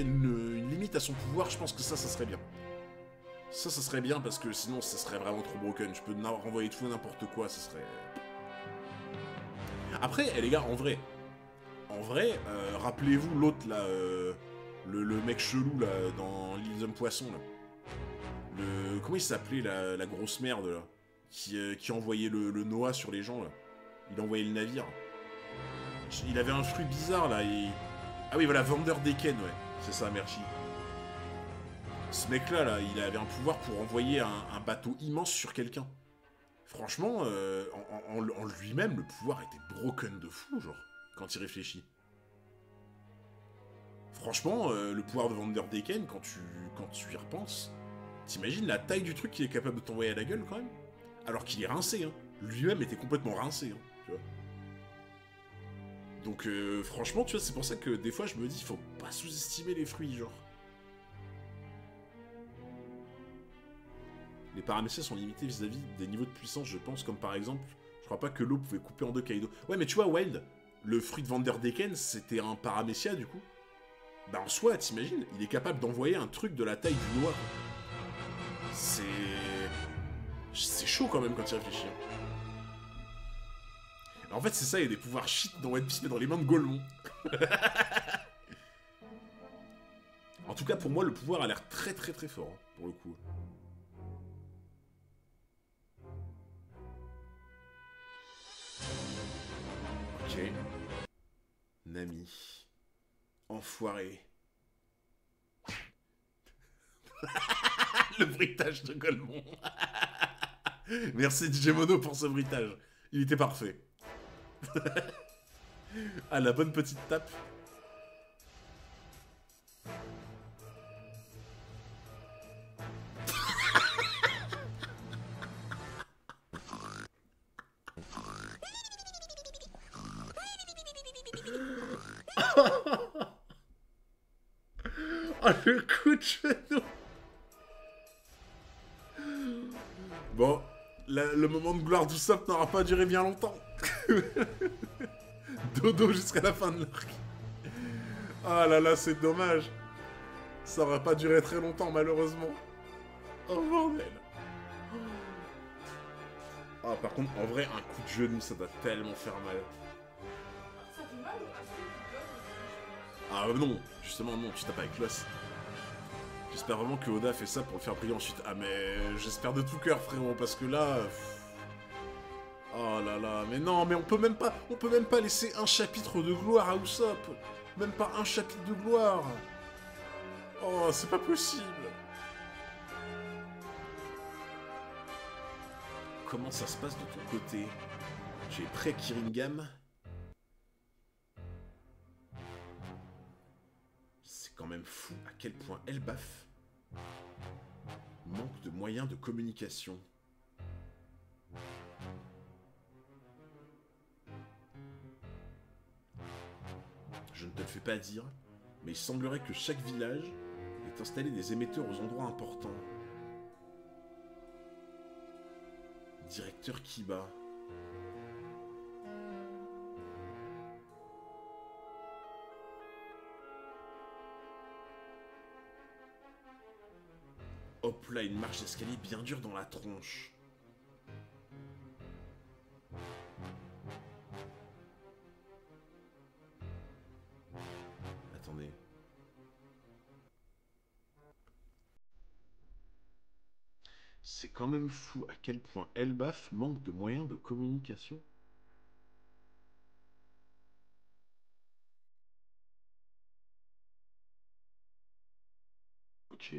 une limite à son pouvoir, je pense que ça serait bien. Ça serait bien parce que sinon, ça serait vraiment trop broken. Je peux renvoyer tout n'importe quoi, ça serait... Après, les gars, en vrai, rappelez-vous l'autre, là, le mec chelou, là, dans l'île d'homme poisson, là. Comment il s'appelait, la grosse merde, là, qui envoyait le Noah sur les gens, là. Il envoyait le navire. Il avait un fruit bizarre, là, Ah oui, voilà, Vanderdecken, ouais. C'est ça, merci. Ce mec-là, là, il avait un pouvoir pour envoyer un bateau immense sur quelqu'un. Franchement, en lui-même, le pouvoir était broken de fou, genre, quand il réfléchit. Franchement, le pouvoir de Vanderdecken, quand tu y repenses, t'imagines la taille du truc qu'il est capable de t'envoyer à la gueule, quand même? Alors qu'il est rincé, hein. Lui-même était complètement rincé, hein, tu vois. Donc, franchement, tu vois, c'est pour ça que des fois, je me dis, faut pas sous-estimer les fruits, genre. Les paramécias sont limités vis-à-vis des niveaux de puissance, je pense, comme par exemple, je crois pas que l'eau pouvait couper en deux Kaido. Ouais, mais tu vois, Wild, le fruit de Vanderdecken, c'était un paramécia, du coup. Bah, en soi, t'imagines, il est capable d'envoyer un truc de la taille du noir. C'est chaud, quand même, quand il réfléchit. En fait, c'est ça, il y a des pouvoirs shit dans One Piece, mais dans les mains de Golemon. En tout cas, pour moi, le pouvoir a l'air très très très fort, hein, pour le coup. Ok. Nami. Enfoiré. Le bruitage de Golemon. Merci DJ Mono pour ce bruitage. Il était parfait. Ah, la bonne petite tape. Oh, le coup de genou. Bon, le moment de gloire d'Usopp n'aura pas duré bien longtemps. Dodo jusqu'à la fin de l'arc. Ah là là, c'est dommage. Ça aurait pas duré très longtemps, malheureusement. Oh bordel. Ah, par contre, en vrai, un coup de genou, ça doit tellement faire mal. Ça fait mal ou Ah non, justement non, tu tapes avec l'os. J'espère vraiment que Oda fait ça pour le faire briller ensuite. Ah mais j'espère de tout cœur, frérot, parce que là... Oh là là, mais non, mais on peut même pas laisser un chapitre de gloire à Usopp. Même pas un chapitre de gloire. Oh, c'est pas possible. Comment ça se passe de ton côté? J'ai prêt Kiringam. C'est quand même fou à quel point Elbaf manque de moyens de communication. Je ne te le fais pas dire, mais il semblerait que chaque village ait installé des émetteurs aux endroits importants. Directeur Kiba. Hop là, une marche d'escalier bien dure dans la tronche. Attendez. C'est quand même fou à quel point Elbaf manque de moyens de communication. Ok.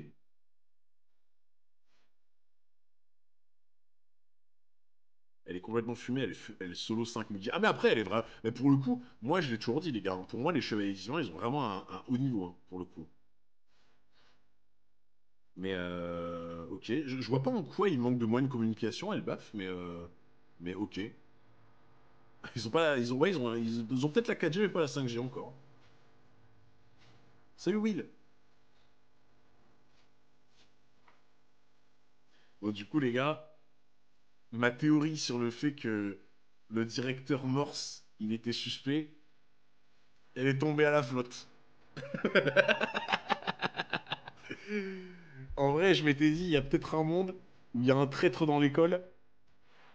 Elle est complètement fumée, elle est solo 5 midi. Ah mais après, elle est vraie. Mais pour le coup, moi je l'ai toujours dit les gars, pour moi les Chevaliers d'Ivan, ils ont vraiment un haut niveau, hein, pour le coup. Mais ok, je vois pas en quoi il manque de moyens de communication, Elbaf, mais ok. Ils ont pas, ils ont peut-être la 4G mais pas la 5G encore. Salut Will. Bon du coup les gars, ma théorie sur le fait que le directeur Morse, il était suspect, elle est tombée à la flotte. En vrai, je m'étais dit, il y a peut-être un monde où il y a un traître dans l'école.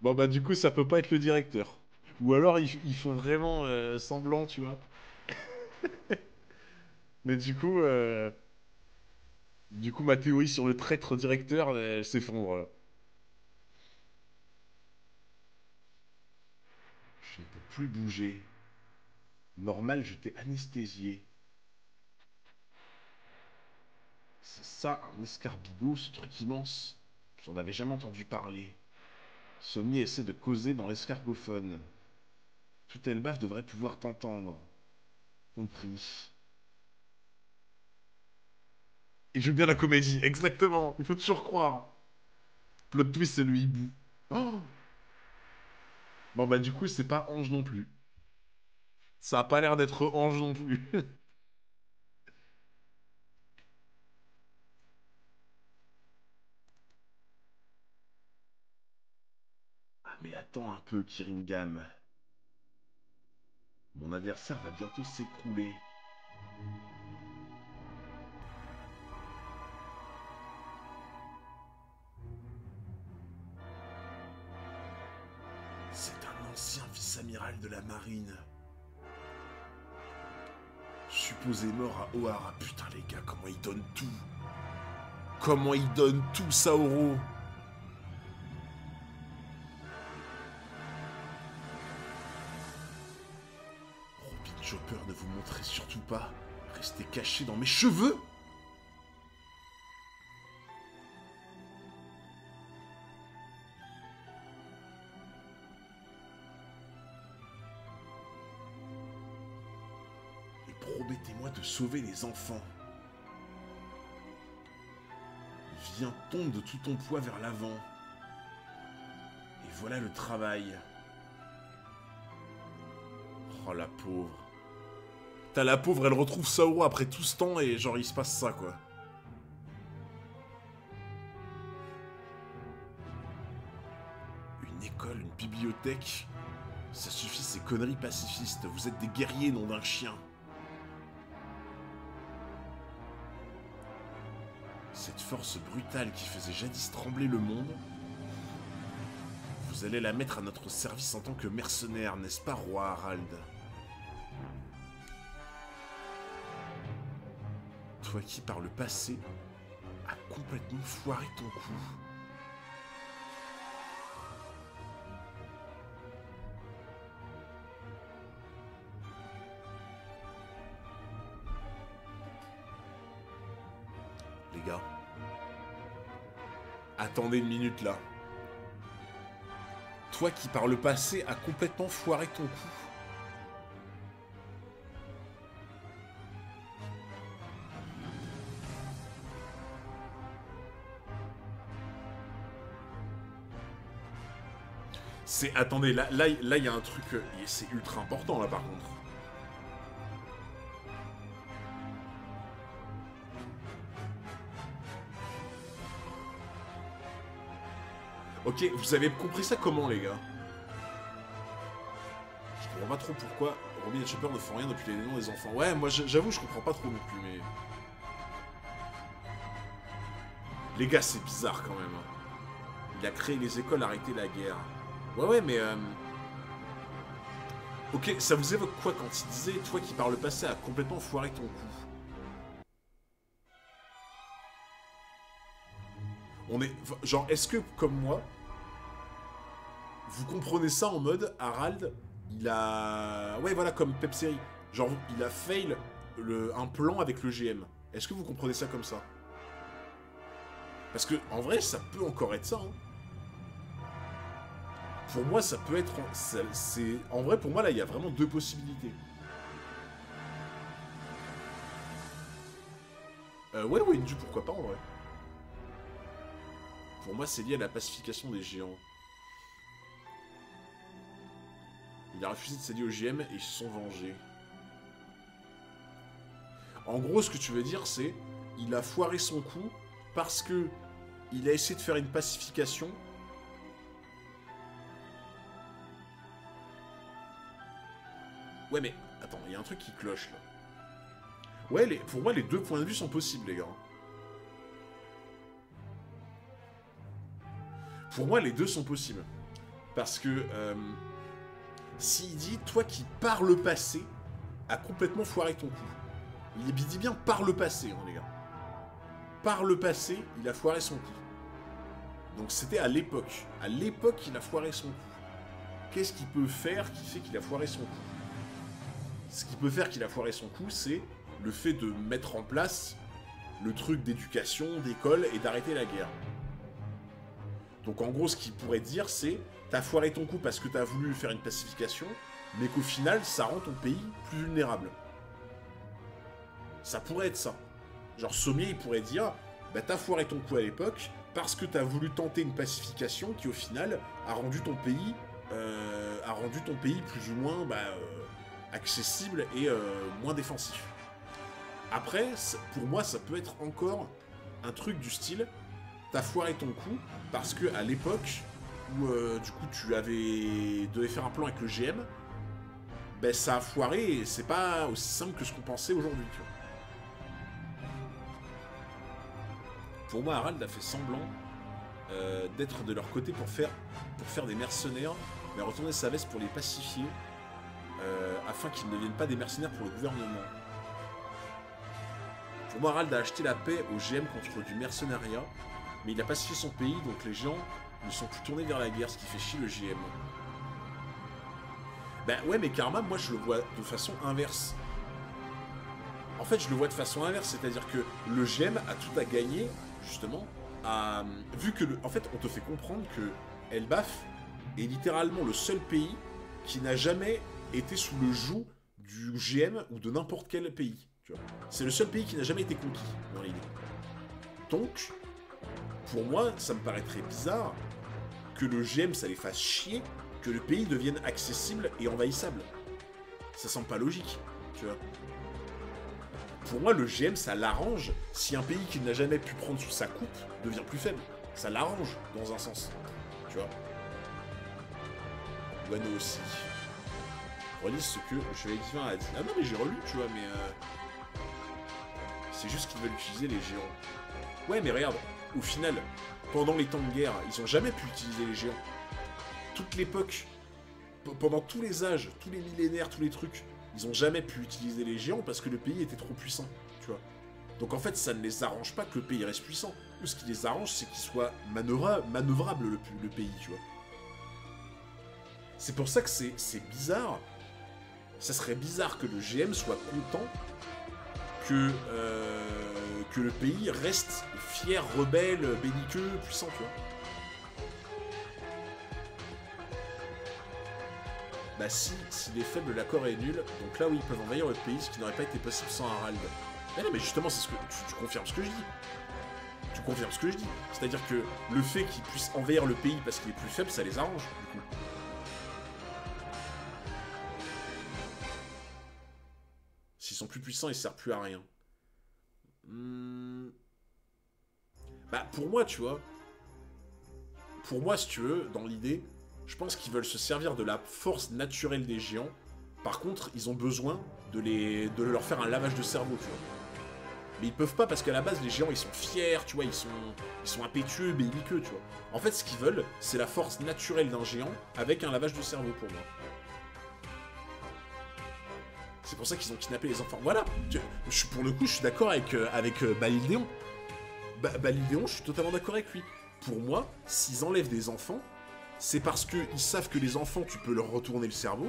Bon, bah, du coup, ça peut pas être le directeur. Ou alors, ils font vraiment semblant, tu vois. Mais du coup, ma théorie sur le traître directeur, elle s'effondre. Je ne peux plus bouger. Normal, je t'ai anesthésié. C'est ça, un escarbigot, ce truc immense. J'en avais jamais entendu parler. Somni essaie de causer dans l'escargophone. Tout élevage devrait pouvoir t'entendre. Compris. Il joue bien la comédie, exactement. Il faut toujours croire. Plot twist, c'est le hibou. Oh, bon, bah, du coup, c'est pas Ange non plus. Ça a pas l'air d'être Ange non plus. Ah, mais attends un peu, Kiringam. Mon adversaire va bientôt s'écrouler. C'est un ancien vice-amiral de la marine. Supposé mort à Ohara. Putain, les gars, comment il donne tout. Comment il donne tout, Saoro. Robin Chopper, ne vous montrez surtout pas. Restez caché dans mes cheveux. Et promettez-moi de sauver les enfants. Viens, tombe de tout ton poids vers l'avant. Et voilà le travail. Oh, la pauvre. T'as la pauvre, elle retrouve Saoro après tout ce temps et genre il se passe ça, quoi. Une école, une bibliothèque. Ça suffit ces conneries pacifistes. Vous êtes des guerriers, non d'un chien. Cette force brutale qui faisait jadis trembler le monde, vous allez la mettre à notre service en tant que mercenaire, n'est-ce pas, roi Harald? Toi qui, par le passé, as complètement foiré ton coup. Les gars, attendez une minute là. Toi qui, par le passé, as complètement foiré ton coup. Attendez, là, il y a un truc... c'est ultra important, là, par contre. Ok, vous avez compris ça comment, les gars? Je comprends pas trop pourquoi Robin et Chopper ne font rien depuis les noms des enfants. Ouais, moi, j'avoue, je comprends pas trop non plus, mais... Les gars, c'est bizarre, quand même. Il a créé les écoles, arrêté la guerre. Ouais, mais... Ok, ça vous évoque quoi quand il disait « Toi qui par le passé a complètement foiré ton coup » On est... Genre, est-ce que, comme moi, vous comprenez ça en mode Harald, il a... Ouais, voilà, comme Pepseri. Genre, il a fail un plan avec le GM. Est-ce que vous comprenez ça comme ça? Parce que, en vrai, ça peut encore être ça, hein. Pour moi, ça peut être... En vrai, pour moi, là, il y a vraiment deux possibilités. Ouais, Windu, pourquoi pas, en vrai. Pour moi, c'est lié à la pacification des géants. Il a refusé de s'allier au GM et ils se sont vengés. En gros, ce que tu veux dire, c'est... Il a foiré son coup parce que... Il a essayé de faire une pacification... Ouais, mais attends, il y a un truc qui cloche là. Ouais, pour moi, les deux points de vue sont possibles, les gars. Pour moi, les deux sont possibles. Parce que s'il dit, toi qui par le passé a complètement foiré ton coup. Il dit bien par le passé, hein, les gars. Par le passé, il a foiré son coup. Donc c'était à l'époque. À l'époque, il a foiré son coup. Qu'est-ce qu'il peut faire qui fait qu'il a foiré son coup? Ce qui peut faire qu'il a foiré son coup, c'est le fait de mettre en place le truc d'éducation, d'école et d'arrêter la guerre. Donc en gros, ce qu'il pourrait dire, c'est t'as foiré ton coup parce que t'as voulu faire une pacification, mais qu'au final, ça rend ton pays plus vulnérable. Ça pourrait être ça. Genre Sommier, il pourrait dire, bah t'as foiré ton coup à l'époque parce que t'as voulu tenter une pacification qui au final a rendu ton pays, plus ou moins accessible et moins défensif. Après, pour moi, ça peut être encore un truc du style, t'as foiré ton coup parce que à l'époque où du coup tu devais faire un plan avec le GM, ben ça a foiré et c'est pas aussi simple que ce qu'on pensait aujourd'hui, tu vois. Pour moi, Harald a fait semblant d'être de leur côté pour faire des mercenaires, mais retourner sa veste pour les pacifier, afin qu'ils ne deviennent pas des mercenaires pour le gouvernement. Pour moi, Harald a acheté la paix au GM contre du mercenariat, mais il a pacifié son pays, donc les gens ne sont plus tournés vers la guerre, ce qui fait chier le GM. Ben ouais, mais Karma, moi je le vois de façon inverse. En fait, je le vois de façon inverse, c'est-à-dire que le GM a tout à gagner, justement, vu que, en fait, on te fait comprendre que Elbaf est littéralement le seul pays qui n'a jamais été sous le joug du GM ou de n'importe quel pays. C'est le seul pays qui n'a jamais été conquis, dans l'idée. Donc, pour moi, ça me paraîtrait bizarre que le GM, ça les fasse chier, que le pays devienne accessible et envahissable. Ça semble pas logique, tu vois. Pour moi, le GM, ça l'arrange si un pays qu'il n'a jamais pu prendre sous sa coupe devient plus faible. Ça l'arrange, dans un sens. Tu vois. Wano aussi. Relis ce que Chevalier Divin a dit. Ah non, mais j'ai relu, tu vois, mais... C'est juste qu'ils veulent utiliser les géants. Ouais, mais regarde, au final, pendant les temps de guerre, ils ont jamais pu utiliser les géants. Toute l'époque, pendant tous les âges, tous les millénaires, tous les trucs, ils ont jamais pu utiliser les géants parce que le pays était trop puissant, tu vois. Donc en fait, ça ne les arrange pas que le pays reste puissant. Eux, ce qui les arrange, c'est qu'il soit manœuvrable, le pays, tu vois. C'est pour ça que c'est bizarre. Ça serait bizarre que le GM soit content que le pays reste fier, rebelle, belliqueux, puissant, tu vois. Bah s'il est faible, l'accord est nul, donc là où ils peuvent envahir le pays, ce qui n'aurait pas été possible sans Harald. Mais non, mais justement, c'est ce que tu confirmes ce que je dis. Tu confirmes ce que je dis. C'est-à-dire que le fait qu'ils puissent envahir le pays parce qu'il est plus faible, ça les arrange, du coup. S'ils sont plus puissants, ils servent plus à rien. Bah, pour moi, tu vois... Pour moi, si tu veux, dans l'idée... Je pense qu'ils veulent se servir de la force naturelle des géants. Par contre, ils ont besoin de leur faire un lavage de cerveau, tu vois. Mais ils peuvent pas parce qu'à la base, les géants, ils sont fiers, tu vois, ils sont impétueux, belliqueux, tu vois. En fait, ce qu'ils veulent, c'est la force naturelle d'un géant avec un lavage de cerveau, pour moi. C'est pour ça qu'ils ont kidnappé les enfants. Voilà. Pour le coup, je suis d'accord avec Balildéon. Balildéon, je suis totalement d'accord avec lui. Pour moi, s'ils enlèvent des enfants... c'est parce qu'ils savent que les enfants, tu peux leur retourner le cerveau,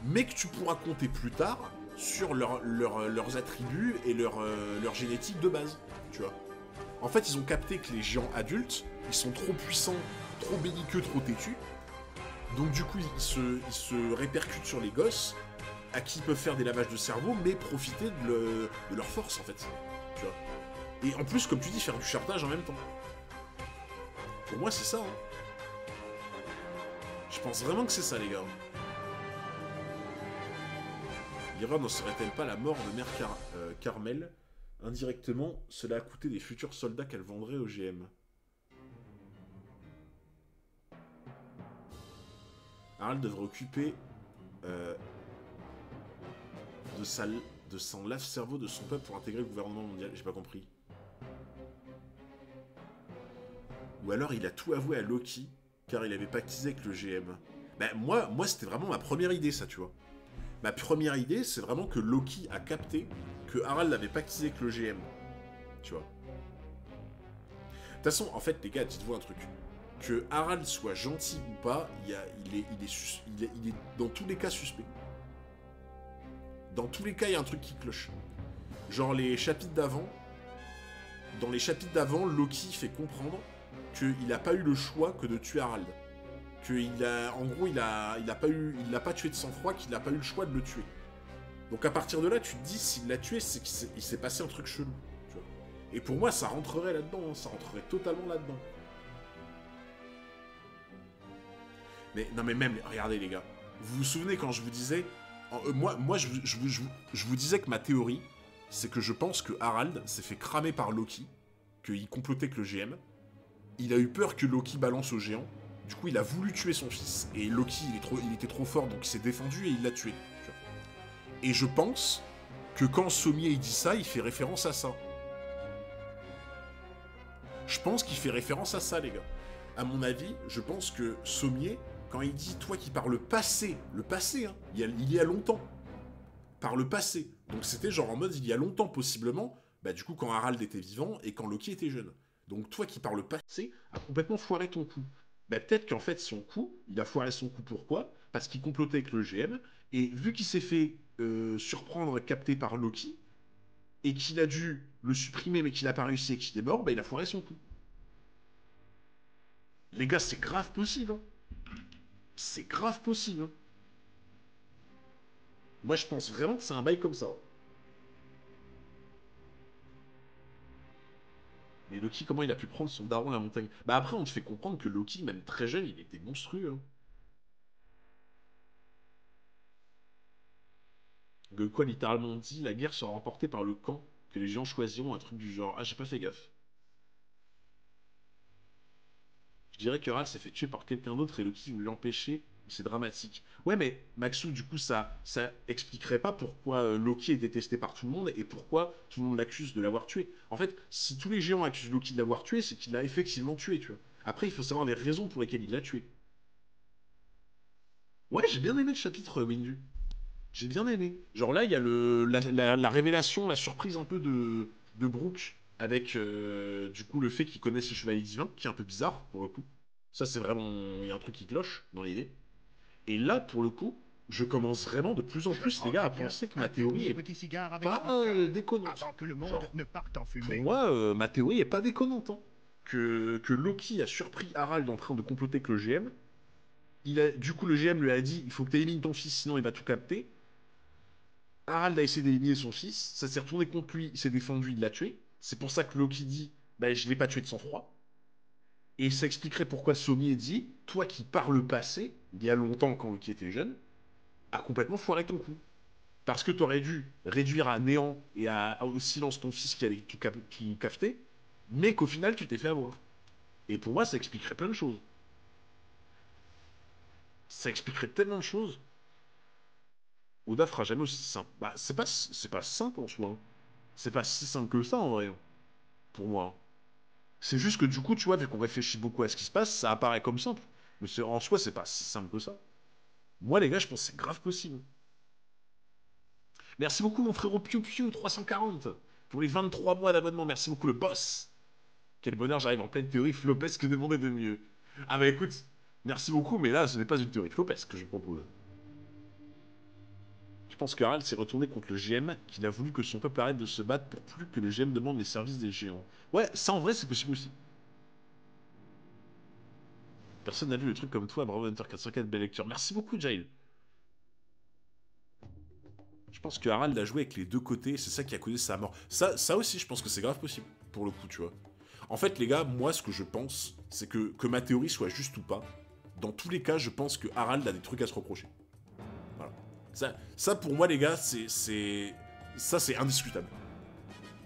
mais que tu pourras compter plus tard sur leurs attributs et leur génétique de base, tu vois. En fait, ils ont capté que les géants adultes, ils sont trop puissants, trop belliqueux, trop têtus, donc du coup, ils se répercutent sur les gosses, à qui ils peuvent faire des lavages de cerveau, mais profiter de leur force, en fait, tu vois. Et en plus, comme tu dis, faire du chartage en même temps. Pour moi, c'est ça, hein. Je pense vraiment que c'est ça, les gars. L'erreur n'en serait-elle pas la mort de Mère Carmel? Indirectement, cela a coûté des futurs soldats qu'elle vendrait au GM. Harald devrait occuper de son lave-cerveau de son peuple pour intégrer le gouvernement mondial. J'ai pas compris. Ou alors il a tout avoué à Loki, car il avait pactisé avec le GM. Ben moi c'était vraiment ma première idée, ça, tu vois. Ma première idée, c'est vraiment que Loki a capté que Harald avait pactisé avec le GM. Tu vois. De toute façon, en fait, les gars, dites-vous un truc. Que Harald soit gentil ou pas, il est dans tous les cas suspect. Dans tous les cas, il y a un truc qui cloche. Genre les chapitres d'avant. Dans les chapitres d'avant, Loki fait comprendre qu'il n'a pas eu le choix que de tuer Harald. En gros, il l'a pas tué de sang-froid, qu'il n'a pas eu le choix de le tuer. Donc à partir de là, tu te dis, s'il l'a tué, c'est qu'il s'est passé un truc chelou. Tu vois. Et pour moi, ça rentrerait là-dedans, hein, ça rentrerait totalement là-dedans. Mais non, mais même, regardez les gars, vous vous souvenez quand je vous disais, moi je vous disais que ma théorie, c'est que je pense que Harald s'est fait cramer par Loki, qu'il complotait avec le GM, il a eu peur que Loki balance au géant, du coup il a voulu tuer son fils, et Loki il était trop fort donc il s'est défendu et il l'a tué. Et je pense que quand Sommier il dit ça, il fait référence à ça. Je pense qu'il fait référence à ça, les gars. À mon avis, je pense que Sommier, quand il dit, toi qui par le passé, hein, il y a longtemps, par le passé, donc c'était genre en mode il y a longtemps possiblement, bah du coup quand Harald était vivant et quand Loki était jeune. Donc toi qui par le passé a complètement foiré ton coup. Bah peut-être qu'en fait son coup, il a foiré son coup pourquoi? Parce qu'il complotait avec le GM, et vu qu'il s'est fait surprendre, capté par Loki, et qu'il a dû le supprimer mais qu'il n'a pas réussi et qu'il est mort, bah il a foiré son coup. Les gars, c'est grave possible, hein. C'est grave possible, hein. Moi, je pense vraiment que c'est un bail comme ça. Mais Loki, comment il a pu prendre son daron à la montagne? Bah après, on te fait comprendre que Loki, même très jeune, il était monstrueux, hein. Quoi littéralement dit, la guerre sera remportée par le camp que les gens choisiront, un truc du genre. Ah, j'ai pas fait gaffe. Je dirais que Ral s'est fait tuer par quelqu'un d'autre et Loki voulait l'empêcher. C'est dramatique. Ouais, mais Maxou, du coup, ça expliquerait pas pourquoi Loki est détesté par tout le monde et pourquoi tout le monde l'accuse de l'avoir tué. En fait, si tous les géants accusent Loki de l'avoir tué, c'est qu'il l'a effectivement tué, tu vois. Après, il faut savoir les raisons pour lesquelles il l'a tué. Ouais, j'ai bien aimé le chapitre, Windu. J'ai bien aimé. Genre là, il y a la révélation, la surprise un peu de Brooke avec du coup le fait qu'il connaisse le chevalier divin, qui est un peu bizarre pour le coup. Ça, c'est vraiment. Il y a un truc qui cloche dans l'idée. Et là, pour le coup, je commence vraiment de plus en plus, les gars, à penser que ma théorie est petit cigare avec pas déconnante. avant que le monde Genre, ne parte en pour fumée. moi, ma théorie est pas déconnante, hein. Que Loki a surpris Harald en train de comploter avec le GM. Du coup, le GM lui a dit il faut que tu élimines ton fils, sinon il va tout capter. Harald a essayé d'éliminer son fils, ça s'est retourné contre lui, il s'est défendu, il l'a tué. C'est pour ça que Loki dit bah, je l'ai pas tué de sang-froid. Et ça expliquerait pourquoi Sommier dit toi qui par le passé, il y a longtemps quand Loki était jeune, a complètement foiré ton coup. Parce que tu aurais dû réduire à néant et au silence ton fils qui allait tout cafeter, mais qu'au final tu t'es fait avoir. Et pour moi, ça expliquerait plein de choses. Ça expliquerait tellement de choses. Oda fera jamais aussi simple. Bah, c'est pas simple en soi, hein. C'est pas si simple que ça en vrai, hein, pour moi. C'est juste que du coup, tu vois, vu qu'on réfléchit beaucoup à ce qui se passe, ça apparaît comme simple. Mais en soi, c'est pas si simple que ça. Moi, les gars, je pense que c'est grave possible. Merci beaucoup, mon frérot Piu Piu 340 pour les 23 mois d'abonnement. Merci beaucoup, le boss. Quel bonheur, j'arrive en pleine théorie flopesque, que demander de mieux. Ah bah écoute, merci beaucoup, mais là, ce n'est pas une théorie flopesque que je propose. Je pense que Harald s'est retourné contre le GM, qu'il a voulu que son peuple arrête de se battre pour plus que le GM demande les services des géants. Ouais, ça en vrai, c'est possible aussi. Personne n'a lu le truc comme toi, bravo Hunter 404, belle lecture. Merci beaucoup, Jail. Je pense que Harald a joué avec les deux côtés, c'est ça qui a causé sa mort. Ça aussi, je pense que c'est grave possible, pour le coup, tu vois. En fait, les gars, moi, ce que je pense, c'est que ma théorie soit juste ou pas, dans tous les cas, je pense que Harald a des trucs à se reprocher. Voilà. Ça pour moi, les gars, ça, c'est indiscutable.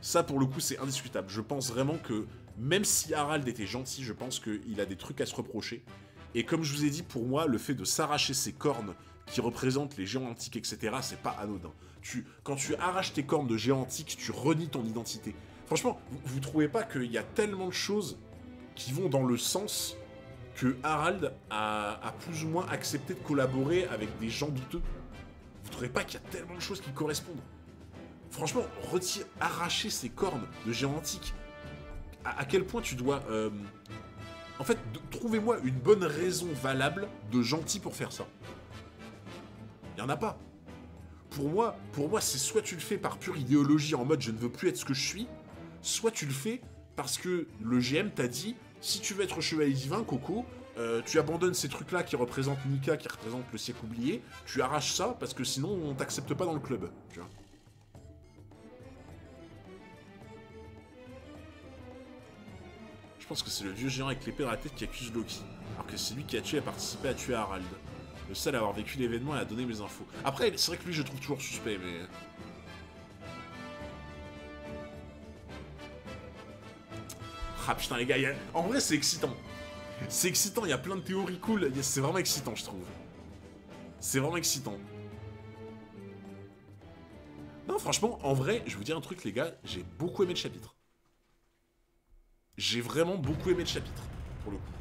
Ça, pour le coup, c'est indiscutable. Je pense vraiment que, même si Harald était gentil, je pense qu'il a des trucs à se reprocher. Et comme je vous ai dit, pour moi, le fait de s'arracher ses cornes, qui représentent les géants antiques, etc., c'est pas anodin. Quand tu arraches tes cornes de géants antiques, tu renies ton identité. Franchement, vous trouvez pas qu'il y a tellement de choses qui vont dans le sens que Harald a plus ou moins accepté de collaborer avec des gens douteux? Vous trouvez pas qu'il y a tellement de choses qui correspondent? Franchement, arracher ces cornes de géants antiques, à quel point tu dois... En fait, trouvez-moi une bonne raison valable de gentil pour faire ça. Il y en a pas. Pour moi, c'est soit tu le fais par pure idéologie en mode je ne veux plus être ce que je suis, soit tu le fais parce que le GM t'a dit si tu veux être chevalier divin, Coco, tu abandonnes ces trucs-là qui représentent Nika, qui représentent le siècle oublié, tu arraches ça parce que sinon on t'accepte pas dans le club. Tu vois. Je pense que c'est le vieux géant avec l'épée dans la tête qui accuse Loki, alors que c'est lui qui a tué et participé à tuer Harald. Le seul à avoir vécu l'événement et à donner mes infos. Après, c'est vrai que lui, je le trouve toujours suspect, mais... Ah putain, les gars, en vrai, c'est excitant. C'est excitant, il y a plein de théories cool. C'est vraiment excitant, je trouve. C'est vraiment excitant. Non, franchement, en vrai, je vais vous dire un truc, les gars, j'ai beaucoup aimé le chapitre. J'ai vraiment beaucoup aimé le chapitre, pour le coup.